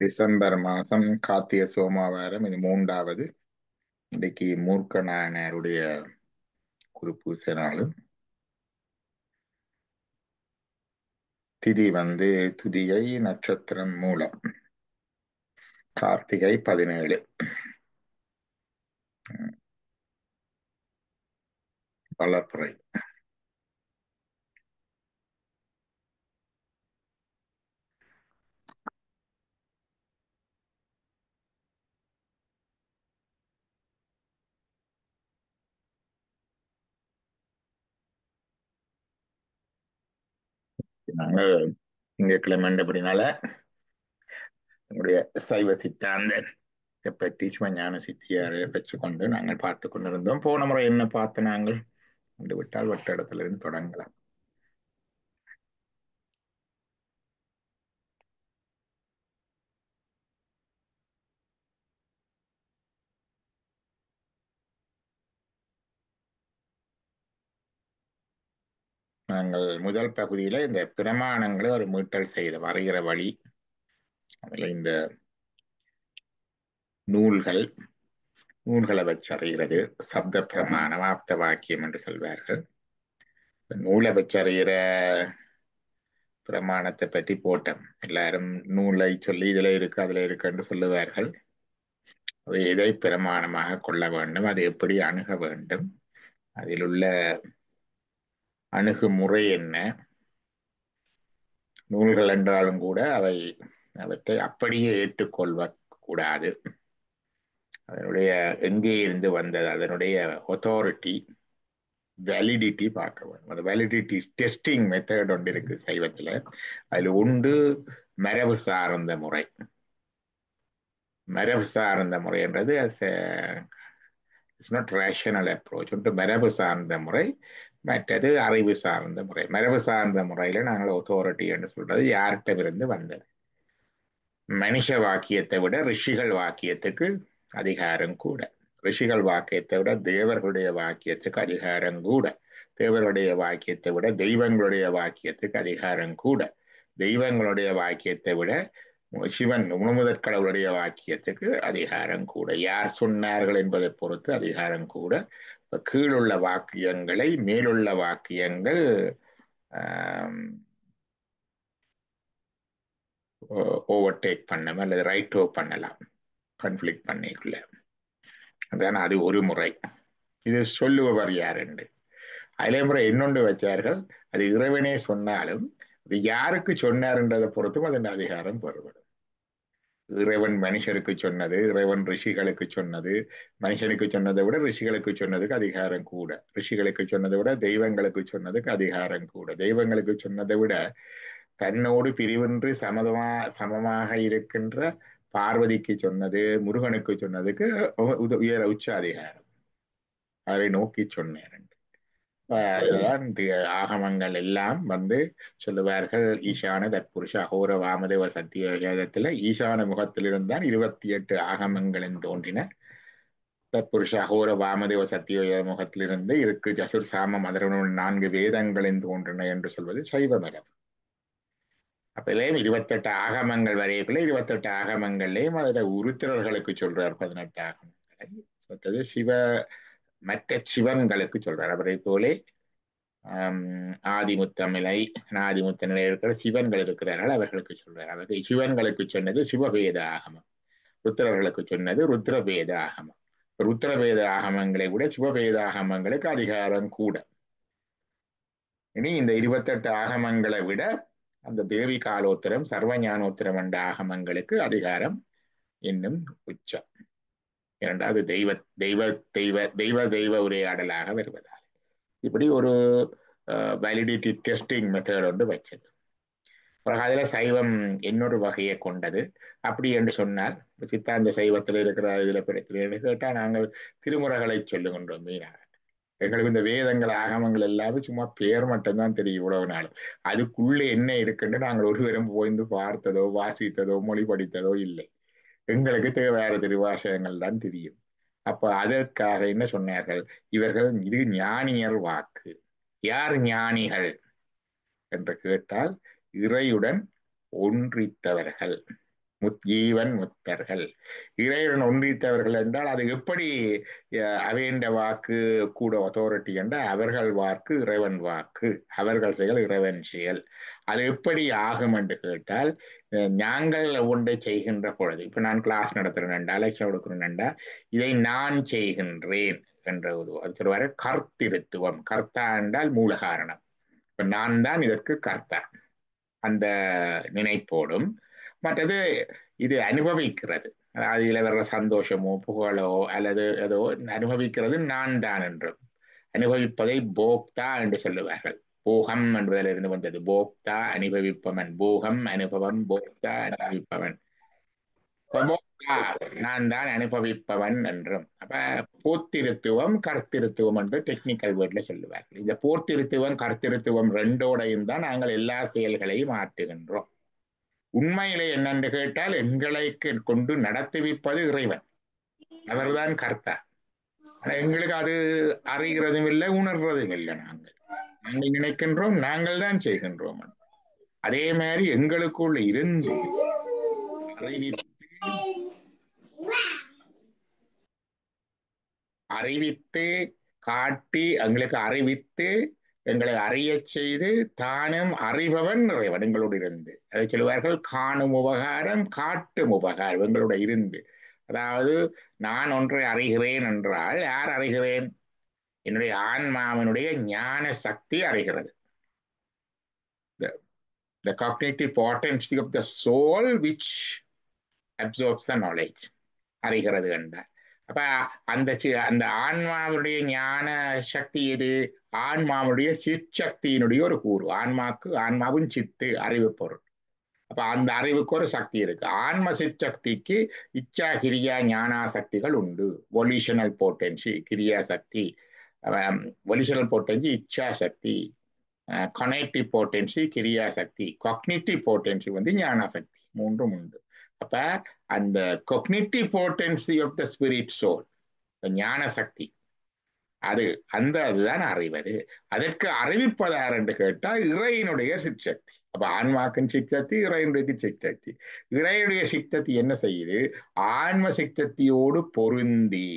December மாதம் கார்த்திகை சோமவாரம். இது மூன்றாவது. இன்றைக்கு மூர்க்க நாயனாருடைய குருபூசை நாள். திதி துதியை நட்சத்திரம் மூலம் கார்த்திகை 17 வளர்ப்புறை. நாங்கள் திங்கட்கிழமை அப்படினால எங்களுடைய சைவ சித்தாந்த பற்றி சிவஞான சித்தியாரை பெற்றுக்கொண்டு நாங்கள் பார்த்து கொண்டிருந்தோம். போன முறை என்ன பார்த்து நாங்கள் கண்டு விட்டால் வட்ட இடத்துல இருந்து தொடங்கலாம். நாங்கள் முதல் பகுதியில இந்த பிரமாணங்களை ஒரு மீட்டல் செய்த வரைகிற வழி, அதுல இந்த நூல்களை வச்சறிகிறது சப்த பிரமாணம் ஆப்த வாக்கியம் என்று சொல்வார்கள். நூலை வச்சறிகிற பிரமாணத்தை பற்றி போட்டோம். எல்லாரும் நூலை சொல்லி இதுல இருக்கு அதுல இருக்குன்னு சொல்லுவார்கள். எதை பிரமாணமாக கொள்ள வேண்டும், அதை எப்படி அணுக வேண்டும், அதில் உள்ள அணுகுமுறை என்ன, நூல்கள் என்றாலும் கூட அவற்றை அப்படியே ஏற்றுக்கொள்வ கூடாது, அதனுடைய எங்கே இருந்து வந்தது, அதனுடைய ஒத்தாரிட்டி வேலிடிட்டி பார்க்க வேண்டும். அந்த வேலிடிட்டி டெஸ்டிங் மெத்தட் ஒன்று இருக்கு சைவத்துல. அதுல உண்டு மரபு சார்ந்த முறை. மரபு சார்ந்த முறைன்றது இட்ஸ் நாட் ரேஷனல் அப்ரோச். ஒன்று மரபு சார்ந்த முறை, மற்றது அறிவு சார்ந்த முறை. மரபு சார்ந்த முறையில நாங்கள் ஒத்தாரிட்டி என்று சொல்றது யார்கிட்ட இருந்து வந்தது. மனுஷ வாக்கியத்தை விட ரிஷிகள் வாக்கியத்துக்கு அதிகாரம் கூட. ரிஷிகள் வாக்கியத்தை விட தேவர்களுடைய வாக்கியத்துக்கு அதிகாரம் கூட. தேவர்களுடைய வாக்கியத்தை விட தெய்வங்களுடைய வாக்கியத்துக்கு அதிகாரம் கூட. தெய்வங்களுடைய வாக்கியத்தை விட சிவன் முழுமுதற் கடவுளுடைய வாக்கியத்துக்கு அதிகாரம் கூட. யார் சொன்னார்கள் என்பதை பொறுத்து அதிகாரம் கூட. கீழுள்ள வாக்கியங்களை மேலுள்ள வாக்கியங்கள் ஓவர்டேக் பண்ணலாம் அல்லது ரைட் ஓ பண்ணலாம், கான்ஃபிளிக் பண்ணிக்குள்ள. அதான் அது ஒரு முறை. இது சொல்லுபவர் யார் என்று அதிலே முறை இன்னொன்று வச்சார்கள். அது இறைவனே சொன்னாலும் அது யாருக்கு சொன்னார்ன்றதை பொறுத்தும் அதன் அதிகாரம் பெறுபடும். இறைவன் மனுஷருக்கு சொன்னது, இறைவன் ரிஷிகளுக்கு சொன்னது, மனுஷனுக்கு சொன்னதை விட ரிஷிகளுக்கு சொன்னதுக்கு அதிகாரம் கூட. ரிஷிகளுக்கு சொன்னதை விட தெய்வங்களுக்கு சொன்னதுக்கு அதிகாரம் கூட. தெய்வங்களுக்கு சொன்னதை விட தன்னோடு பிரிவின்றி சமமாக இருக்கின்ற பார்வதிக்கு சொன்னது, முருகனுக்கு சொன்னதுக்கு உயர உச்ச அதிகாரம். அதை நோக்கி சொன்னேன். அதுதான் ஆகமங்கள் எல்லாம் சொல்லுவார்கள். ஈசான தற்புருஷ அகோர வாமதேவ சத்திய வேதத்துல ஈசான முகத்திலிருந்தான் 28 ஆகமங்களும் தோன்றின. தற்புருஷ அகோர வாமதேவ சத்திய முகத்திலிருந்து இருக்கு ஜசுர் சாம மதரனுடன் 4 வேதங்களின் தோன்றின என்று சொல்வது சைவ மரபு. அப்பலையும் 28 ஆகமங்கள் வரையக்குள்ள 28 ஆகமங்கள்லையும் அதில் உருத்திரர்களுக்கு சொல்றார் 18 ஆகமங்களை. சொல்றது மற்ற சிவன்களுக்கு சொல்றார். அவரை போலே ஆதிமுத்தமிழை ஆதிமுத்தமிழை இருக்கிற சிவன்கள் இருக்கிறார்கள், அவர்களுக்கு சொல்றார். அவர்கள் சிவன்களுக்கு சொன்னது சிவபேத ஆகமம், ருத்திரர்களுக்கு சொன்னது ருத்ரபேத ஆகமம். ருத்ரபேத ஆகமங்களை விட சிவபேத ஆகமங்களுக்கு அதிகாரம் கூட. இனி இந்த 28 ஆகமங்களை விட அந்த தேவி காலோத்திரம் சர்வஞானோத்திரம் என்ற ஆகமங்களுக்கு அதிகாரம் இன்னும் உச்சம். இரண்டாவது தெய்வ தெய்வ தெய்வ தெய்வ தெய்வ உரையாடலாக வருவதால் இப்படி ஒரு வேலிடிட்டி டெஸ்டிங் மெத்தட் ஒன்று வச்சது. பிறகு அதில் சைவம் இன்னொரு வகையை கொண்டது. அப்படி என்று சொன்னால் சித்தாந்த சைவத்தில் இருக்கிற இதில் பிரச்சனை கேட்டால் நாங்கள் திருமுறைகளை சொல்லுகின்றோம். மீனாக எங்களுக்கு இந்த வேதங்கள் ஆகமங்கள் எல்லாமே சும்மா பேர் மட்டும்தான் தெரியும் இவ்வளவு நாள். அதுக்குள்ளே என்ன இருக்குன்னு நாங்கள் ஒருவரும் போய்ந்து பார்த்ததோ வாசித்ததோ மொழி படித்ததோ இல்லை. எங்களுக்கு வேற திருவாசகங்கள் தான் தெரியும். அப்ப அதற்காக என்ன சொன்னார்கள், இவர்கள் இது ஞானியர் வாக்கு. யார் ஞானிகள் என்று கேட்டால் இறையுடன் ஒன்றித்தவர்கள். ஜீவன் முத்தர்கள். இறைவன் ஒன்றித்தவர்கள் என்றால் அது எப்படி அவையண்ட வாக்கு கூட அத்தாரிட்டி என்றால் அவர்கள் வாக்கு இறைவன் வாக்கு, அவர்கள் செயல் இறைவன் செயல். அது எப்படி ஆகும் என்று கேட்டால் நாங்கள் ஒன்றை செய்கின்ற பொழுது, இப்ப நான் கிளாஸ் நடத்துறேன், லெக்சர் கொடுக்கிறேன்டா, இதை நான் செய்கின்றேன் என்ற அது சொல்லுவாரு கர்த்திருத்துவம். கர்த்தா என்றால் மூல காரணம். இப்ப நான் தான் இதற்கு கர்த்தா அந்த நினைப்போடும். மற்றது இது அனுபவிக்கிறது, அதாவது இதுல வர்ற சந்தோஷமோ புகழோ அல்லது ஏதோ அனுபவிக்கிறது நான் தான் என்றும். அனுபவிப்பதை போக்தா என்று சொல்லுவார்கள். போகம் என்பதிலிருந்து வந்தது. போக்தா அனுபவிப்பவன், போகம் அனுபவம், போக்தா அனுபவிப்பவன். நான் தான் அனுபவிப்பவன் என்றும். அப்ப போத்திருத்துவம் கர்த்திருத்துவம் என்று டெக்னிக்கல் வேர்ட்ல சொல்லுவார்கள். இந்த போத்திருத்துவம் கர்த்திருத்துவம் ரெண்டோடையும் தான் நாங்கள் எல்லா செயல்களையும் ஆற்றுகின்றோம். உண்மையிலே என்னென்று கேட்டால் எங்களை கொண்டு நடத்துவிப்பது இறைவன், அவர்தான் கர்த்தா. ஆனா எங்களுக்கு அது அறிகிறதும் இல்லை, உணர்றதும் இல்லை. நாங்கள் நினைக்கின்றோம், நாங்கள் தான் செய்கின்றோம். அதே மாதிரி எங்களுக்குள்ள இருந்து அறிவித்து காட்டி எங்களுக்கு அறிவித்து எங்களை அறிய செய்து தானும் அறிபவன் இறைவன் எங்களோடு இருந்து. அதை சொல்லுவார்கள் காணும் உபகாரம் காட்டும் உபகாரம் எங்களோட இருந்து. அதாவது நான் ஒன்றை அறிகிறேன் என்றால் யார் அறிகிறேன்? என்னுடைய ஆன்மாவினுடைய ஞான சக்தி அறிகிறது. The cognitive potency of the soul which absorbs the knowledge அறிகிறது என்றார். அப்ப அந்த அந்த ஆன்மாவுடைய ஞான சக்தி எது? ஆன்மாவுடைய சிற்சக்தியினுடைய ஒரு கூறு. ஆன்மாவின் சித்து அறிவு பொருள். அப்ப அந்த அறிவுக்கு ஒரு சக்தி இருக்கு. ஆன்ம சிற்சக்திக்கு இச்சா கிரியா ஞானா சக்திகள் உண்டு. வொலிஷனல் போட்டன்சி கிரியா சக்தி, வொலிஷனல் போட்டன்சி இச்சா சக்தி, கனெக்டிவ் போட்டன்சி கிரியா சக்தி, காக்னிட்டிவ் போட்டன்சி ஞான சக்தி, மூன்றும் உண்டு. அப்ப அந்த cognitive potency of the spirit soul, ஞான சக்தி, அதுதான் அறிவது. அதற்கு அறிவிப்பதார் என்று கேட்டால் இறையினுடைய சிற்சக்தி. அப்ப ஆன்மாக்கின் சிற்சக்தி, இறையினுடைய சிற்சக்தி. இறையுடைய சித்தத்தி என்ன செய்யுது? ஆன்ம சித்தத்தியோடு பொருந்தி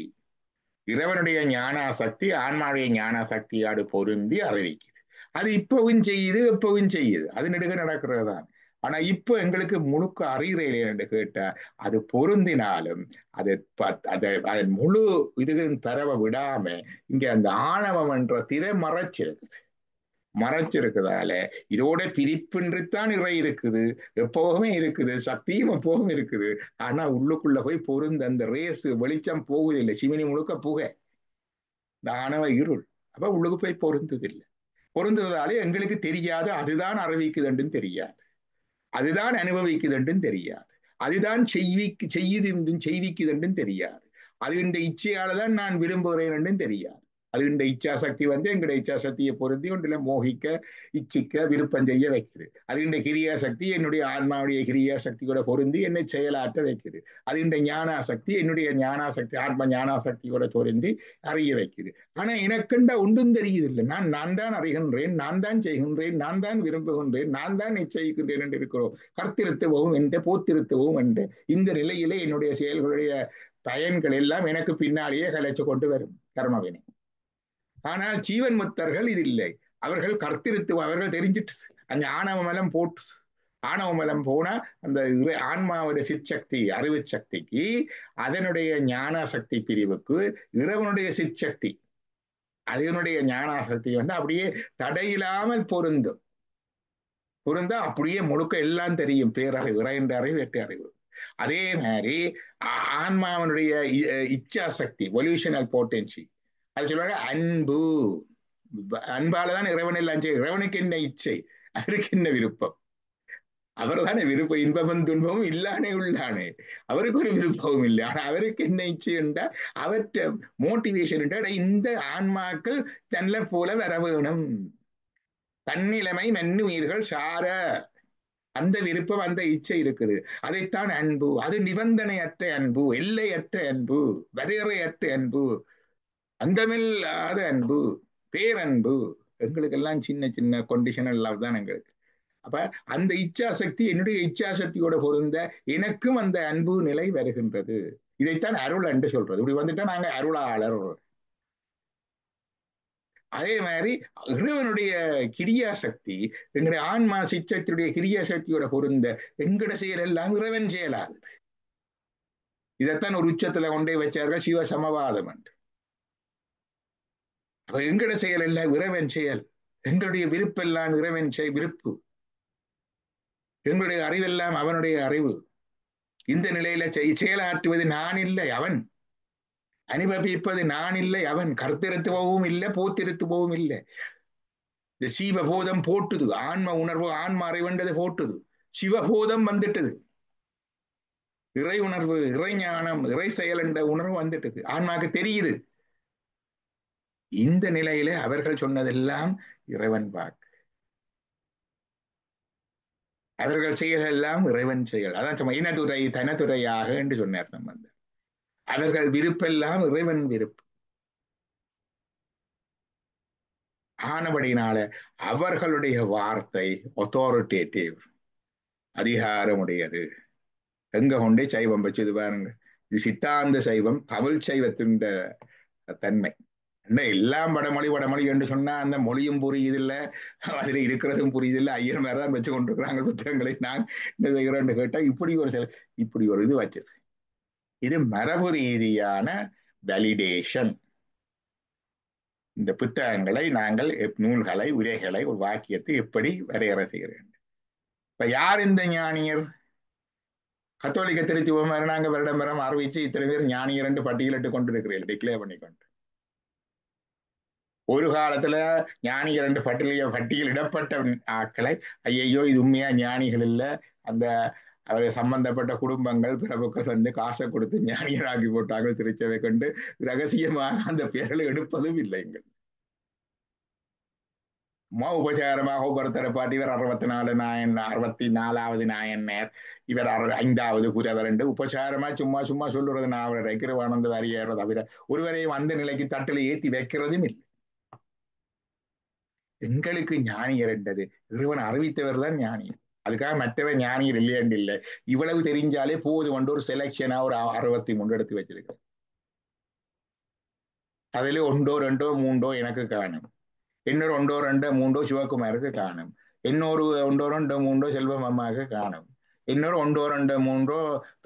இறைவனுடைய ஞானாசக்தி ஆன்மாவுடைய ஞானாசக்தியோடு பொருந்தி அறிவிக்குது. அது இப்பவும் செய்யுது, எப்பவும் செய்யுது, அது நெடுக நடக்கிறது தான். ஆனா இப்போ எங்களுக்கு முழுக்க அறிகிறேன் என்று கேட்டா அது பொருந்தினாலும் அதன் முழு இதுகளும் தரவை விடாம இங்க அந்த ஆணவம் என்ற திரை மறைச்சிருக்குதால இதோட பிரிப்பின்றித்தான் இறை இருக்குது, எப்பவுமே இருக்குது, சக்தியும் எப்பவும் இருக்குது. ஆனா உள்ளுக்குள்ள போய் பொருந்து அந்த ரேஸ் வெளிச்சம் போகுதில்லை, சிமினி முழுக்க புகை, இந்த ஆணவ இருள். அப்ப உள்ளுக்கு போய் பொருந்ததில்லை. பொருந்ததாலே எங்களுக்கு தெரியாது, அதுதான் அறிவிக்குதுன்னு தெரியாது, அதுதான் அனுபவிக்குதுன்றும் தெரியாது, அதுதான் செய்விக்குதுன்றும் தெரியாது, அது இந்த இச்சையால தான் நான் விரும்புகிறேன் என்றும் தெரியாது. அது இந்த இச்சா சக்தி எங்களுடைய இச்சா சக்தியை பொருந்தி ஒன்றில் மோகிக்க, இச்சிக்க, விருப்பம் செய்ய வைக்குது. அது இந்த கிரியா சக்தி என்னுடைய ஆன்மாவுடைய கிரியா சக்தி கூட பொருந்தி என்னை செயலாற்ற வைக்குது. அது இந்த ஞானா சக்தி என்னுடைய ஞானாசக்தி ஆன்ம ஞானாசக்தியோட பொருந்தி அறிய வைக்குது. ஆனா எனக்குண்டா ஒன்றும் தெரியுது இல்லை. நான் தான் அறிகின்றேன், நான் தான் செய்கின்றேன், நான் தான் விரும்புகின்றேன், நான் தான் நிச்சயிக்கின்றேன் என்று இருக்கிறோம். கர்த்திருத்துவவும் என்ற போத்திருத்துவவும் என்ற இந்த நிலையிலே என்னுடைய செயல்களுடைய பயன்கள் எல்லாம் எனக்கு பின்னாலேயே கலைச்சு கொண்டு வரும் கர்மவினை. ஆனால் ஜீவன் முத்தர்கள் இது இல்லை. அவர்கள் கர்த்திருத்துவம், அவர்கள் தெரிஞ்சிட்டு அந்த ஆணவமலம் போட்டு, ஆணவமலம் போனா அந்த ஆன்மாவுடைய சிற்சக்தி அறிவு சக்திக்கு அதனுடைய ஞானாசக்தி பிரிவுக்கு இறைவனுடைய சிற்சக்தி அதனுடைய ஞானாசக்தி அப்படியே தடையில்லாமல் பொருந்தா அப்படியே முழுக்க எல்லாம் தெரியும். பேரறிவு, இறைந்த அறிவு, வெற்றி அறிவு. அதே மாதிரி ஆன்மாவனுடைய இச்சா சக்தி, வொல்யூஷனல் போட்டன்சி, அது சொல்லுவாங்க அன்பு. அன்பாலதான் இறைவன் எல்லாம் செய்யும். இறைவனுக்கு என்ன இச்சை, அவருக்கு என்ன விருப்பம்? அவர் தானே விருப்பம், இன்பமும் துன்பமும் இல்லானே உள்ளானே, அவருக்கு ஒரு விருப்பமும் இல்லை. ஆனா அவருக்கு என்ன இச்சை என்றா அவற்ற மோட்டிவேஷன் இந்த ஆன்மாக்கள் தன்னை போல வர வேணும், தன்னிலைமை மன்னுயிர்கள் சார, அந்த விருப்பம் அந்த இச்சை இருக்குது. அதைத்தான் அன்பு. அது நிபந்தனையற்ற அன்பு, எல்லையற்ற அன்பு, வரையறையற்ற அன்பு, அந்தமில்லாத அன்பு, பேரன்பு. எங்களுக்கு எல்லாம் சின்ன சின்ன கொண்டிஷனல் லவ் தான் எங்களுக்கு. அப்ப அந்த இச்சா சக்தி என்னுடைய இச்சா சக்தியோட பொருந்த எனக்கும் அந்த அன்பு நிலை வருகின்றது. இதைத்தான் அருள் என்று சொல்றது. இப்படி வந்துட்டா நாங்க அருளாளர். அதே மாதிரி இறைவனுடைய கிரியா சக்தி எங்களுடைய ஆன்மா சிச்சத்தினுடைய கிரியா சக்தியோட பொருந்த எங்கட செயல் எல்லாம் இறைவன் செயலாகுது. இதைத்தான் ஒரு உச்சத்துல கொண்டே வச்சார்கள் சிவ சமவாதம் என்று. அப்ப எங்கட செயல் எல்லாம் இறைவன் செயல். எங்களுடைய விருப்பெல்லாம் இறைவன் விருப்பு. எங்களுடைய அறிவெல்லாம் அவனுடைய அறிவு. இந்த நிலையில செயலாற்றுவது நான் இல்லை அவன். அனுபவிப்பது நான் இல்லை அவன். கருத்திருத்துவவும் இல்லை போத்திருத்துவவும் இல்லை. இந்த சீவபோதம் போட்டுது. ஆன்ம உணர்வு ஆன்ம அறிவண்டது போட்டுது. சிவபோதம் வந்துட்டது. இறை உணர்வு இறை ஞானம் இறை செயல் என்ற உணர்வு வந்துட்டது. ஆன்மாக்கு தெரியுது. இந்த நிலையில அவர்கள் சொன்னதெல்லாம் இறைவன் வாக்கு. அவர்கள் செயல் எல்லாம் இறைவன் செயல். அதான் இனதுரை தனதுரையாக என்று சொன்னார் சம்பந்தர். அவர்கள் விருப்பெல்லாம் இறைவன் விருப்பு ஆனபடினால அவர்களுடைய வார்த்தை ஒத்தாரிட்டேட்டிவ், அதிகாரமுடையது. எங்க கொண்டே சைவம் வச்சது பாருங்க. இது சித்தாந்த சைவம் தமிழ் சைவத்தின் தன்மை. எல்லாம் வடமொழி என்று சொன்னா அந்த மொழியும் புரியுதில்ல, அதுல இருக்கிறதும் புரியுதில்ல. ஐயர் மேலதான் வச்சு கொண்டிருக்கிறாங்க புத்தகங்களை. நான் என்ன செய்கிறேன்னு கேட்டா இப்படி ஒரு இது வச்சது. இது மரபு ரீதியான வேலிடேஷன். இந்த புத்தகங்களை நாங்கள் நூல்களை உரைகளை ஒரு வாக்கியத்தை எப்படி வரையறை செய்கிறேன். இப்ப யார் இந்த ஞானியர்? கத்தோலிக்க திருச்சுவம் நாங்க வருடம் வரம் அறிவிச்சு இத்தனை பேர் ஞானியர் என்று பட்டியலிட்டு கொண்டிருக்கிறீர்கள், டிக்ளேர் பண்ணிக்கொண்டு. ஒரு காலத்துல ஞானிகள் என்று பட்டியலிடப்பட்ட ஆட்களை ஐயையோ இது உண்மையா ஞானிகள் இல்ல, அந்த அவர் சம்பந்தப்பட்ட குடும்பங்கள் பிரபுக்கள் வந்து காசை கொடுத்து ஞானியராக்கி போட்டாங்க திருச்சவை கொண்டு ரகசியமாக அந்த பெயர்களை எடுப்பதும் இல்லைங்கள். உபச்சாரமாக ஒவ்வொருத்தரை பாட்டு இவர் 64வது நாயன்மார், இவர் 5வது குரவர் என்று உபச்சாரமா சும்மா சும்மா சொல்லுறது. நான் அவரை கிருவானந்த வாரியாரோ தவிர ஒருவரையும் அந்த நிலைக்கு தட்டில் ஏற்றி வைக்கிறதும் இல்லை. எங்களுக்கு ஞானியர் என்றது இறைவன் அறிவித்தவர் தான் ஞானியர். அதுக்காக மற்றவர் ஞானியர் இல்லையண்டு இல்லை. இவ்வளவு தெரிஞ்சாலே போது கொண்டு ஒரு செலக்ஷனா ஒரு 63 எடுத்து வச்சிருக்கேன். அதுல 1 2 3 எனக்கு காணும். இன்னொரு 1 2 3 சிவகுமாருக்கு காணும். இன்னொரு 1 2 3 செல்வம் அம்மாவுக்கு காணும். இன்னொரு 1 2 3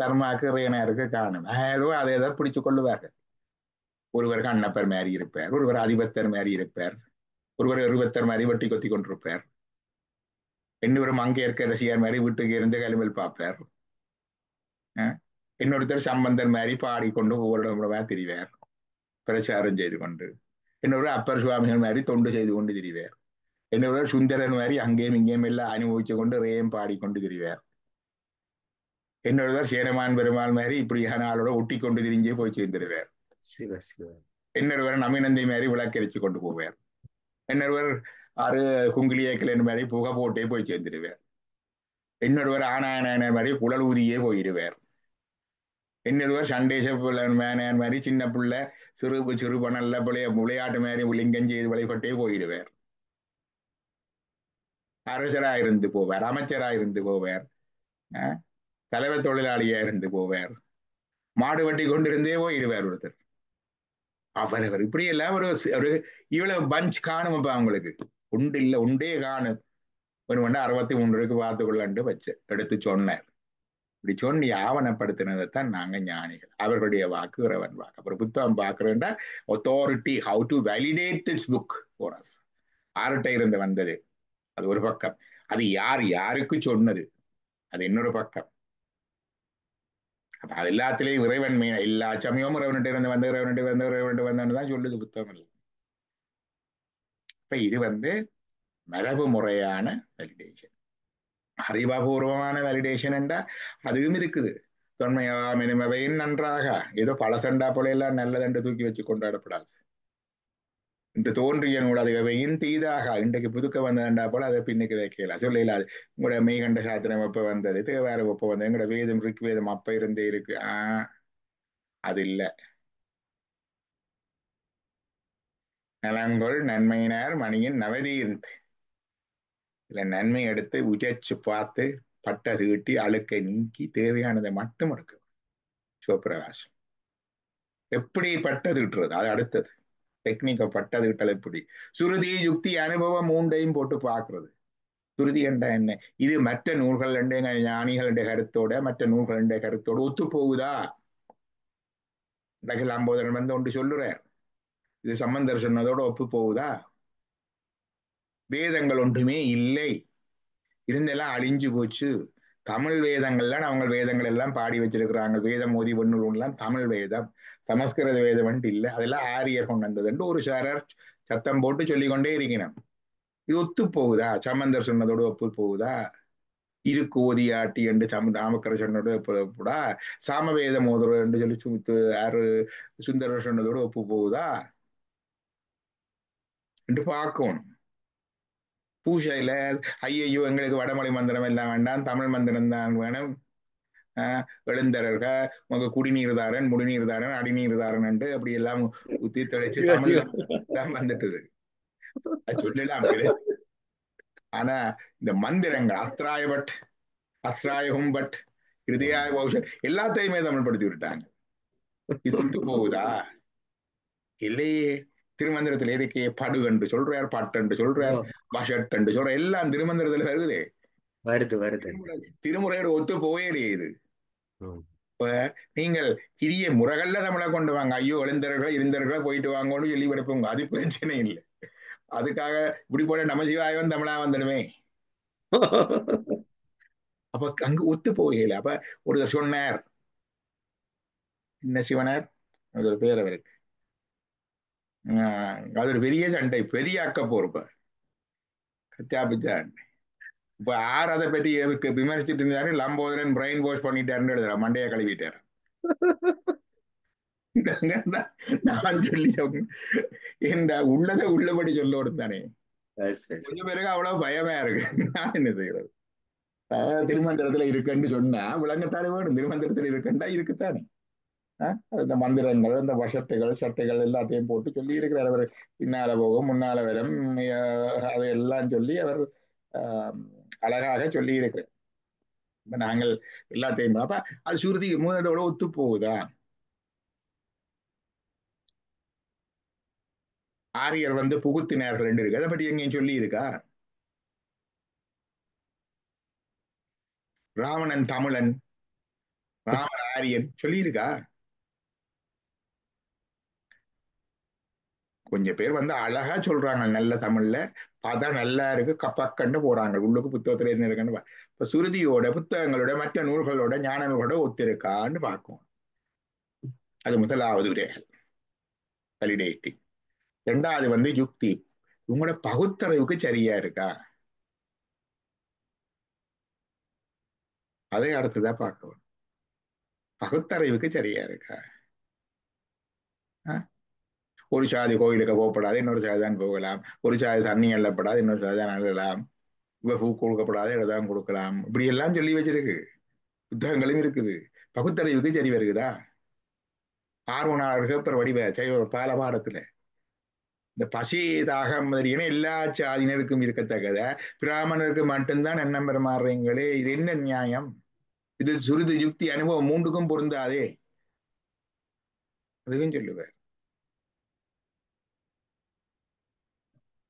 தர்மாக்கு ரேனாருக்கு காணும். ஏதோ அதை எதை பிடிச்சு கொள்ளுவார்கள். ஒருவர் கண்ணப்பர் மாதிரி இருப்பார், ஒருவர் அதிபத்தர் மாதிரி இருப்பார், ஒருவர் இருபத்தர் மாதிரி வெட்டி கொத்தி கொண்டிருப்பார், இன்னொரு மங்கையர்க்க ரசிகர் மாதிரி வீட்டுக்கு இருந்து கலிமல் பார்ப்பார். இன்னொருத்தர் சம்பந்தர் மாதிரி பாடிக்கொண்டு ஒவ்வொரு இடமா திரிவார், பிரச்சாரம் செய்து கொண்டு. இன்னொரு அப்பர் சுவாமிகள் மாதிரி தொண்டு செய்து கொண்டு திரிவார். இன்னொரு சுந்தரன் மாதிரி அங்கேயும் இங்கேயும் எல்லாம் அனுபவிச்சு கொண்டு ரேம் பாடிக்கொண்டு திரிவார். இன்னொருவர் சேரமான் பெருமாள் மாதிரி இப்படியான ஆளோட ஒட்டி கொண்டு திரிஞ்சே போய் சேர்ந்துருவார். இன்னொருவர் நமினந்தை மாதிரி விளக்கரிச்சு கொண்டு போவார். இன்னொருவர் ஆறு குங்கிலியக்கலன் மாதிரி புகை போட்டே போய் சேர்ந்துடுவார். இன்னொருவர் ஆனாயன மாதிரி குழல் ஊதியே போயிடுவார். இன்னொருவர் சண்டேச மேனன் மாதிரி சின்ன பிள்ளை சிறு நல்ல விளையாட்டு மாதிரி லிங்கம் செய்து வழிபட்டே போயிடுவார். அரசராக இருந்து போவார், அமைச்சராக இருந்து போவார், தலைவர் தொழிலாளியா இருந்து போவார், மாடு வெட்டி கொண்டிருந்தே போயிடுவார் ஒருத்தர். அவரவர் இப்படி எல்லாம் ஒரு இவ்வளவு பஞ்ச் காணும். அப்ப அவங்களுக்கு உண்டு இல்லை, உண்டே காணும். ஒரு 63 பார்த்துக்கொள்ளு வச்சு எடுத்து சொன்னார். இப்படி சொல்லி ஆவணப்படுத்தினதைத்தான் நாங்க ஞானிகள். அவர்களுடைய வாக்கு இறைவன் வாக்கு. அப்புறம் புத்தகம் பார்க்கிறேன்டா authority how to validate this book for us. யார்கிட்ட இருந்து வந்தது அது ஒரு பக்கம், அது யாருக்கு சொன்னது அது இன்னொரு பக்கம். அப்ப அது எல்லாத்திலையும் இறைவன் எல்லா சமயமும் இறைவன்கிட்ட இருந்து வந்த இறைவன்கிட்ட வந்தன்னு தான் சொல்லுது புத்தகம் இல்லை. இப்ப இது மரபு முறையான வேலிடேஷன். அறிவாபூர்வமான வேலிடேஷன் என்றா அதுவும் இருக்குது. தொன்மையாம் இனிமவையின் நன்றாக ஏதோ பழசண்டா போல எல்லாம் நல்லதென்று தூக்கி வச்சு கொண்டாடப்படாது. இன்று தோன்றிய நூல் அதுவையின் தீதாக இன்றைக்கு புதுக்க வந்ததண்டா போல அதை பின்னுக்கு வைக்கல சொல்லலாது. உங்களோட மெய்கண்ட சாத்திரம் எப்ப வந்தது, தேவாரம் எப்ப வந்தது, எங்களோட வேதம் ரிக் வேதம் அப்ப இருந்தே இருக்கு. அது இல்ல. நலங்கொள் நன்மையினார் மணியின் நவதீர்ந்து இல்ல நன்மை எடுத்து உரைச்சு பார்த்து பட்டை தீட்டி அழுக்கை நீக்கி தேவையானதை மட்டும் எடுக்கும் சிவபிரகாசம். எப்படி பட்டை தீட்டுறது அது அடுத்தது. டெக்னிக்கை பட்டை தீட்டல் எப்படி, சுருதி யுக்தி அனுபவம் மூண்டையும் போட்டு பார்க்கிறது. சுருதி என்ற என்ன, இது மற்ற நூல்கள் ஞானிகள் கருத்தோட மற்ற நூல்கள் கருத்தோட ஒத்து போகுதா? லம்போதரன் வந்து ஒன்று சொல்லுறார், இது சம்பந்தர் சொன்னதோட ஒப்பு போகுதா? வேதங்கள் ஒன்றுமே இல்லை, இருந்தெல்லாம் அழிஞ்சு போச்சு. தமிழ் வேதங்கள்லாம் அவங்க வேதங்கள் எல்லாம் பாடி வச்சிருக்கிறாங்க. வேதம் மோதி ஒன்றுலாம் தமிழ் வேதம், சமஸ்கிருத வேதம் வந்து இல்லை, அதெல்லாம் ஆரியர் கொண்டு வந்ததுன்னு ஒரு சாரர் சத்தம் போட்டு சொல்லிக்கொண்டே இருக்கணும். இது ஒத்து போகுதா? சம்பந்தர் சொன்னதோடு ஒப்பு போகுதா? இருக்கு ஓதியாட்டி என்று நாமக்கர சொன்னதோடு ஒப்புடா? சாமவேதம் ஓதுற என்று சொல்லி யாரு சுந்தரர் சொன்னதோடு ஒப்பு போகுதா என்று பார்க்கணும். பூஜையில ஐயையோ எங்களுக்கு வடமொழி மந்திரம் எல்லாம் வேண்டாம், தமிழ் மந்திரம் தான் வேணும், எழுந்தரக உங்க குடிநீர் தாரன் முடிநீர் தாரன் அடிநீர் தாரன் என்று அப்படி எல்லாம் உத்தி தெளிச்சு தமிழ் எல்லாம் வந்துட்டுது. அது சொல்லலாம். ஆனா இந்த மந்திரங்கள் அஸ்திராய பட் அஸ்திராயகும் பட் இருதயாய பௌஷன் எல்லாத்தையுமே தமிழ் படுத்தி விட்டாங்க. இது ஒத்து போகுதா? இல்லையே. திருமந்திரத்தில் இருக்கே படு என்று சொல்றார், பாட்டு என்று சொல்றார், பஷட் என்று சொல்ற, எல்லாம் திருமந்திரத்துல வருதே. வருது. திருமுறையோட ஒத்து போவே இது. இப்ப நீங்கள் கிரிய முறைகள்ல தமிழை கொண்டு வாங்க, ஐயோ எழுந்தர்களோ இருந்தர்களோ போயிட்டு வாங்கன்னு சொல்லி விடுப்போங்க, அது பிரச்சனை இல்லை. அதுக்காக இப்படி போல நமசிவாயம் தமிழா வந்துடுமே. அப்ப அங்க ஒத்து போகல. அப்ப ஒரு சொன்னார், என்ன சிவனார் அது ஒரு பேர் அவருக்கு, அது ஒரு பெரிய சண்டை, பெரிய அக்கப்போர். இப்ப கச்சாபிச்சான். இப்ப ஆறு அதை பற்றி விமர்சிச்சுட்டு இருந்தாரு, லம்போதரன் பிரெயின் வாஷ் பண்ணிட்டாருன்னு எழுதுறா, மண்டையை கழுவிட்டாரு. நான் சொல்லி என்ற உள்ளதை உள்ளபடி சொல்ல கொடுத்தானே. கொஞ்சம் பேருக்கு அவ்வளவு பயமா இருக்கு. நான் என்ன செய்யறது? திருமந்திரத்துல இருக்குன்னு சொன்னா விளங்கத்தானே வேணும். திருமந்திரத்துல இருக்குண்டா இருக்குத்தானே. அந்த மந்திரங்கள் அந்த வசட்டைகள் சட்டைகள் எல்லாத்தையும் போட்டு சொல்லி இருக்கிறார் அவர். பின்னால போகும் முன்னால வரும் அதையெல்லாம் சொல்லி அவர் அழகாக சொல்லி இருக்கிறார். நாங்கள் எல்லாத்தையும் அப்ப அது சுருதி மூலத்தோட ஒத்து போகுதா? ஆரியர் வந்து புகுத்தினார்கள் என்று இருக்கு, அதை பற்றி எங்கேயும் சொல்லி இருக்கா? ராவணன் தமிழன், ராமன் ஆரியன் சொல்லி இருக்கா? கொஞ்சம் பேர் வந்து அழகா சொல்றாங்க நல்ல தமிழ்ல, பார்த்தா நல்லா இருக்கு, கப்பக்கண்டு போறாங்க, உள்ளுக்கு புத்தகத்துல என்ன இருக்குன்னு. இப்ப சுருதியோட புத்தகங்களோட மற்ற நூல்களோட ஞான நூல்களோட ஒத்திருக்கான்னு பார்க்கும். அது முதலாவது உரைகள் வலிடேட்டிங். ரெண்டாவது வந்து யுக்தி, உங்களோட பகுத்தறிவுக்கு சரியா இருக்கா? அதை அடுத்துதான் பார்க்கணும். பகுத்தறிவுக்கு சரியா இருக்கா? ஒரு சாதி கோயிலுக்கு போகப்படாது, இன்னொரு சாதி தான் போகலாம். ஒரு சாதி தண்ணி எல்லப்படாது, இன்னொரு சாதி தான் அள்ளலாம். இவ பூ கொடுக்கப்படாது, இதான் கொடுக்கலாம். இப்படி எல்லாம் சொல்லி வச்சிருக்கு, புத்தகங்களும் இருக்குது. பகுத்தறிவுக்கு சரி வருகுதா? ஆர்வனாளர்கள் அப்புறம் வடிவ பால பாடத்துல இந்த பசி தாகம் மாதிரியான எல்லா சாதியினருக்கும் இருக்கத்தக்கத பிராமணருக்கு மட்டும்தான் எண்ணம் பெற மாறுறீங்களே, இது என்ன நியாயம்? இது சுருதி யுக்தி அனுபவம் மூன்றுக்கும் பொருந்தாதே. அதுவும் சொல்லுவார்.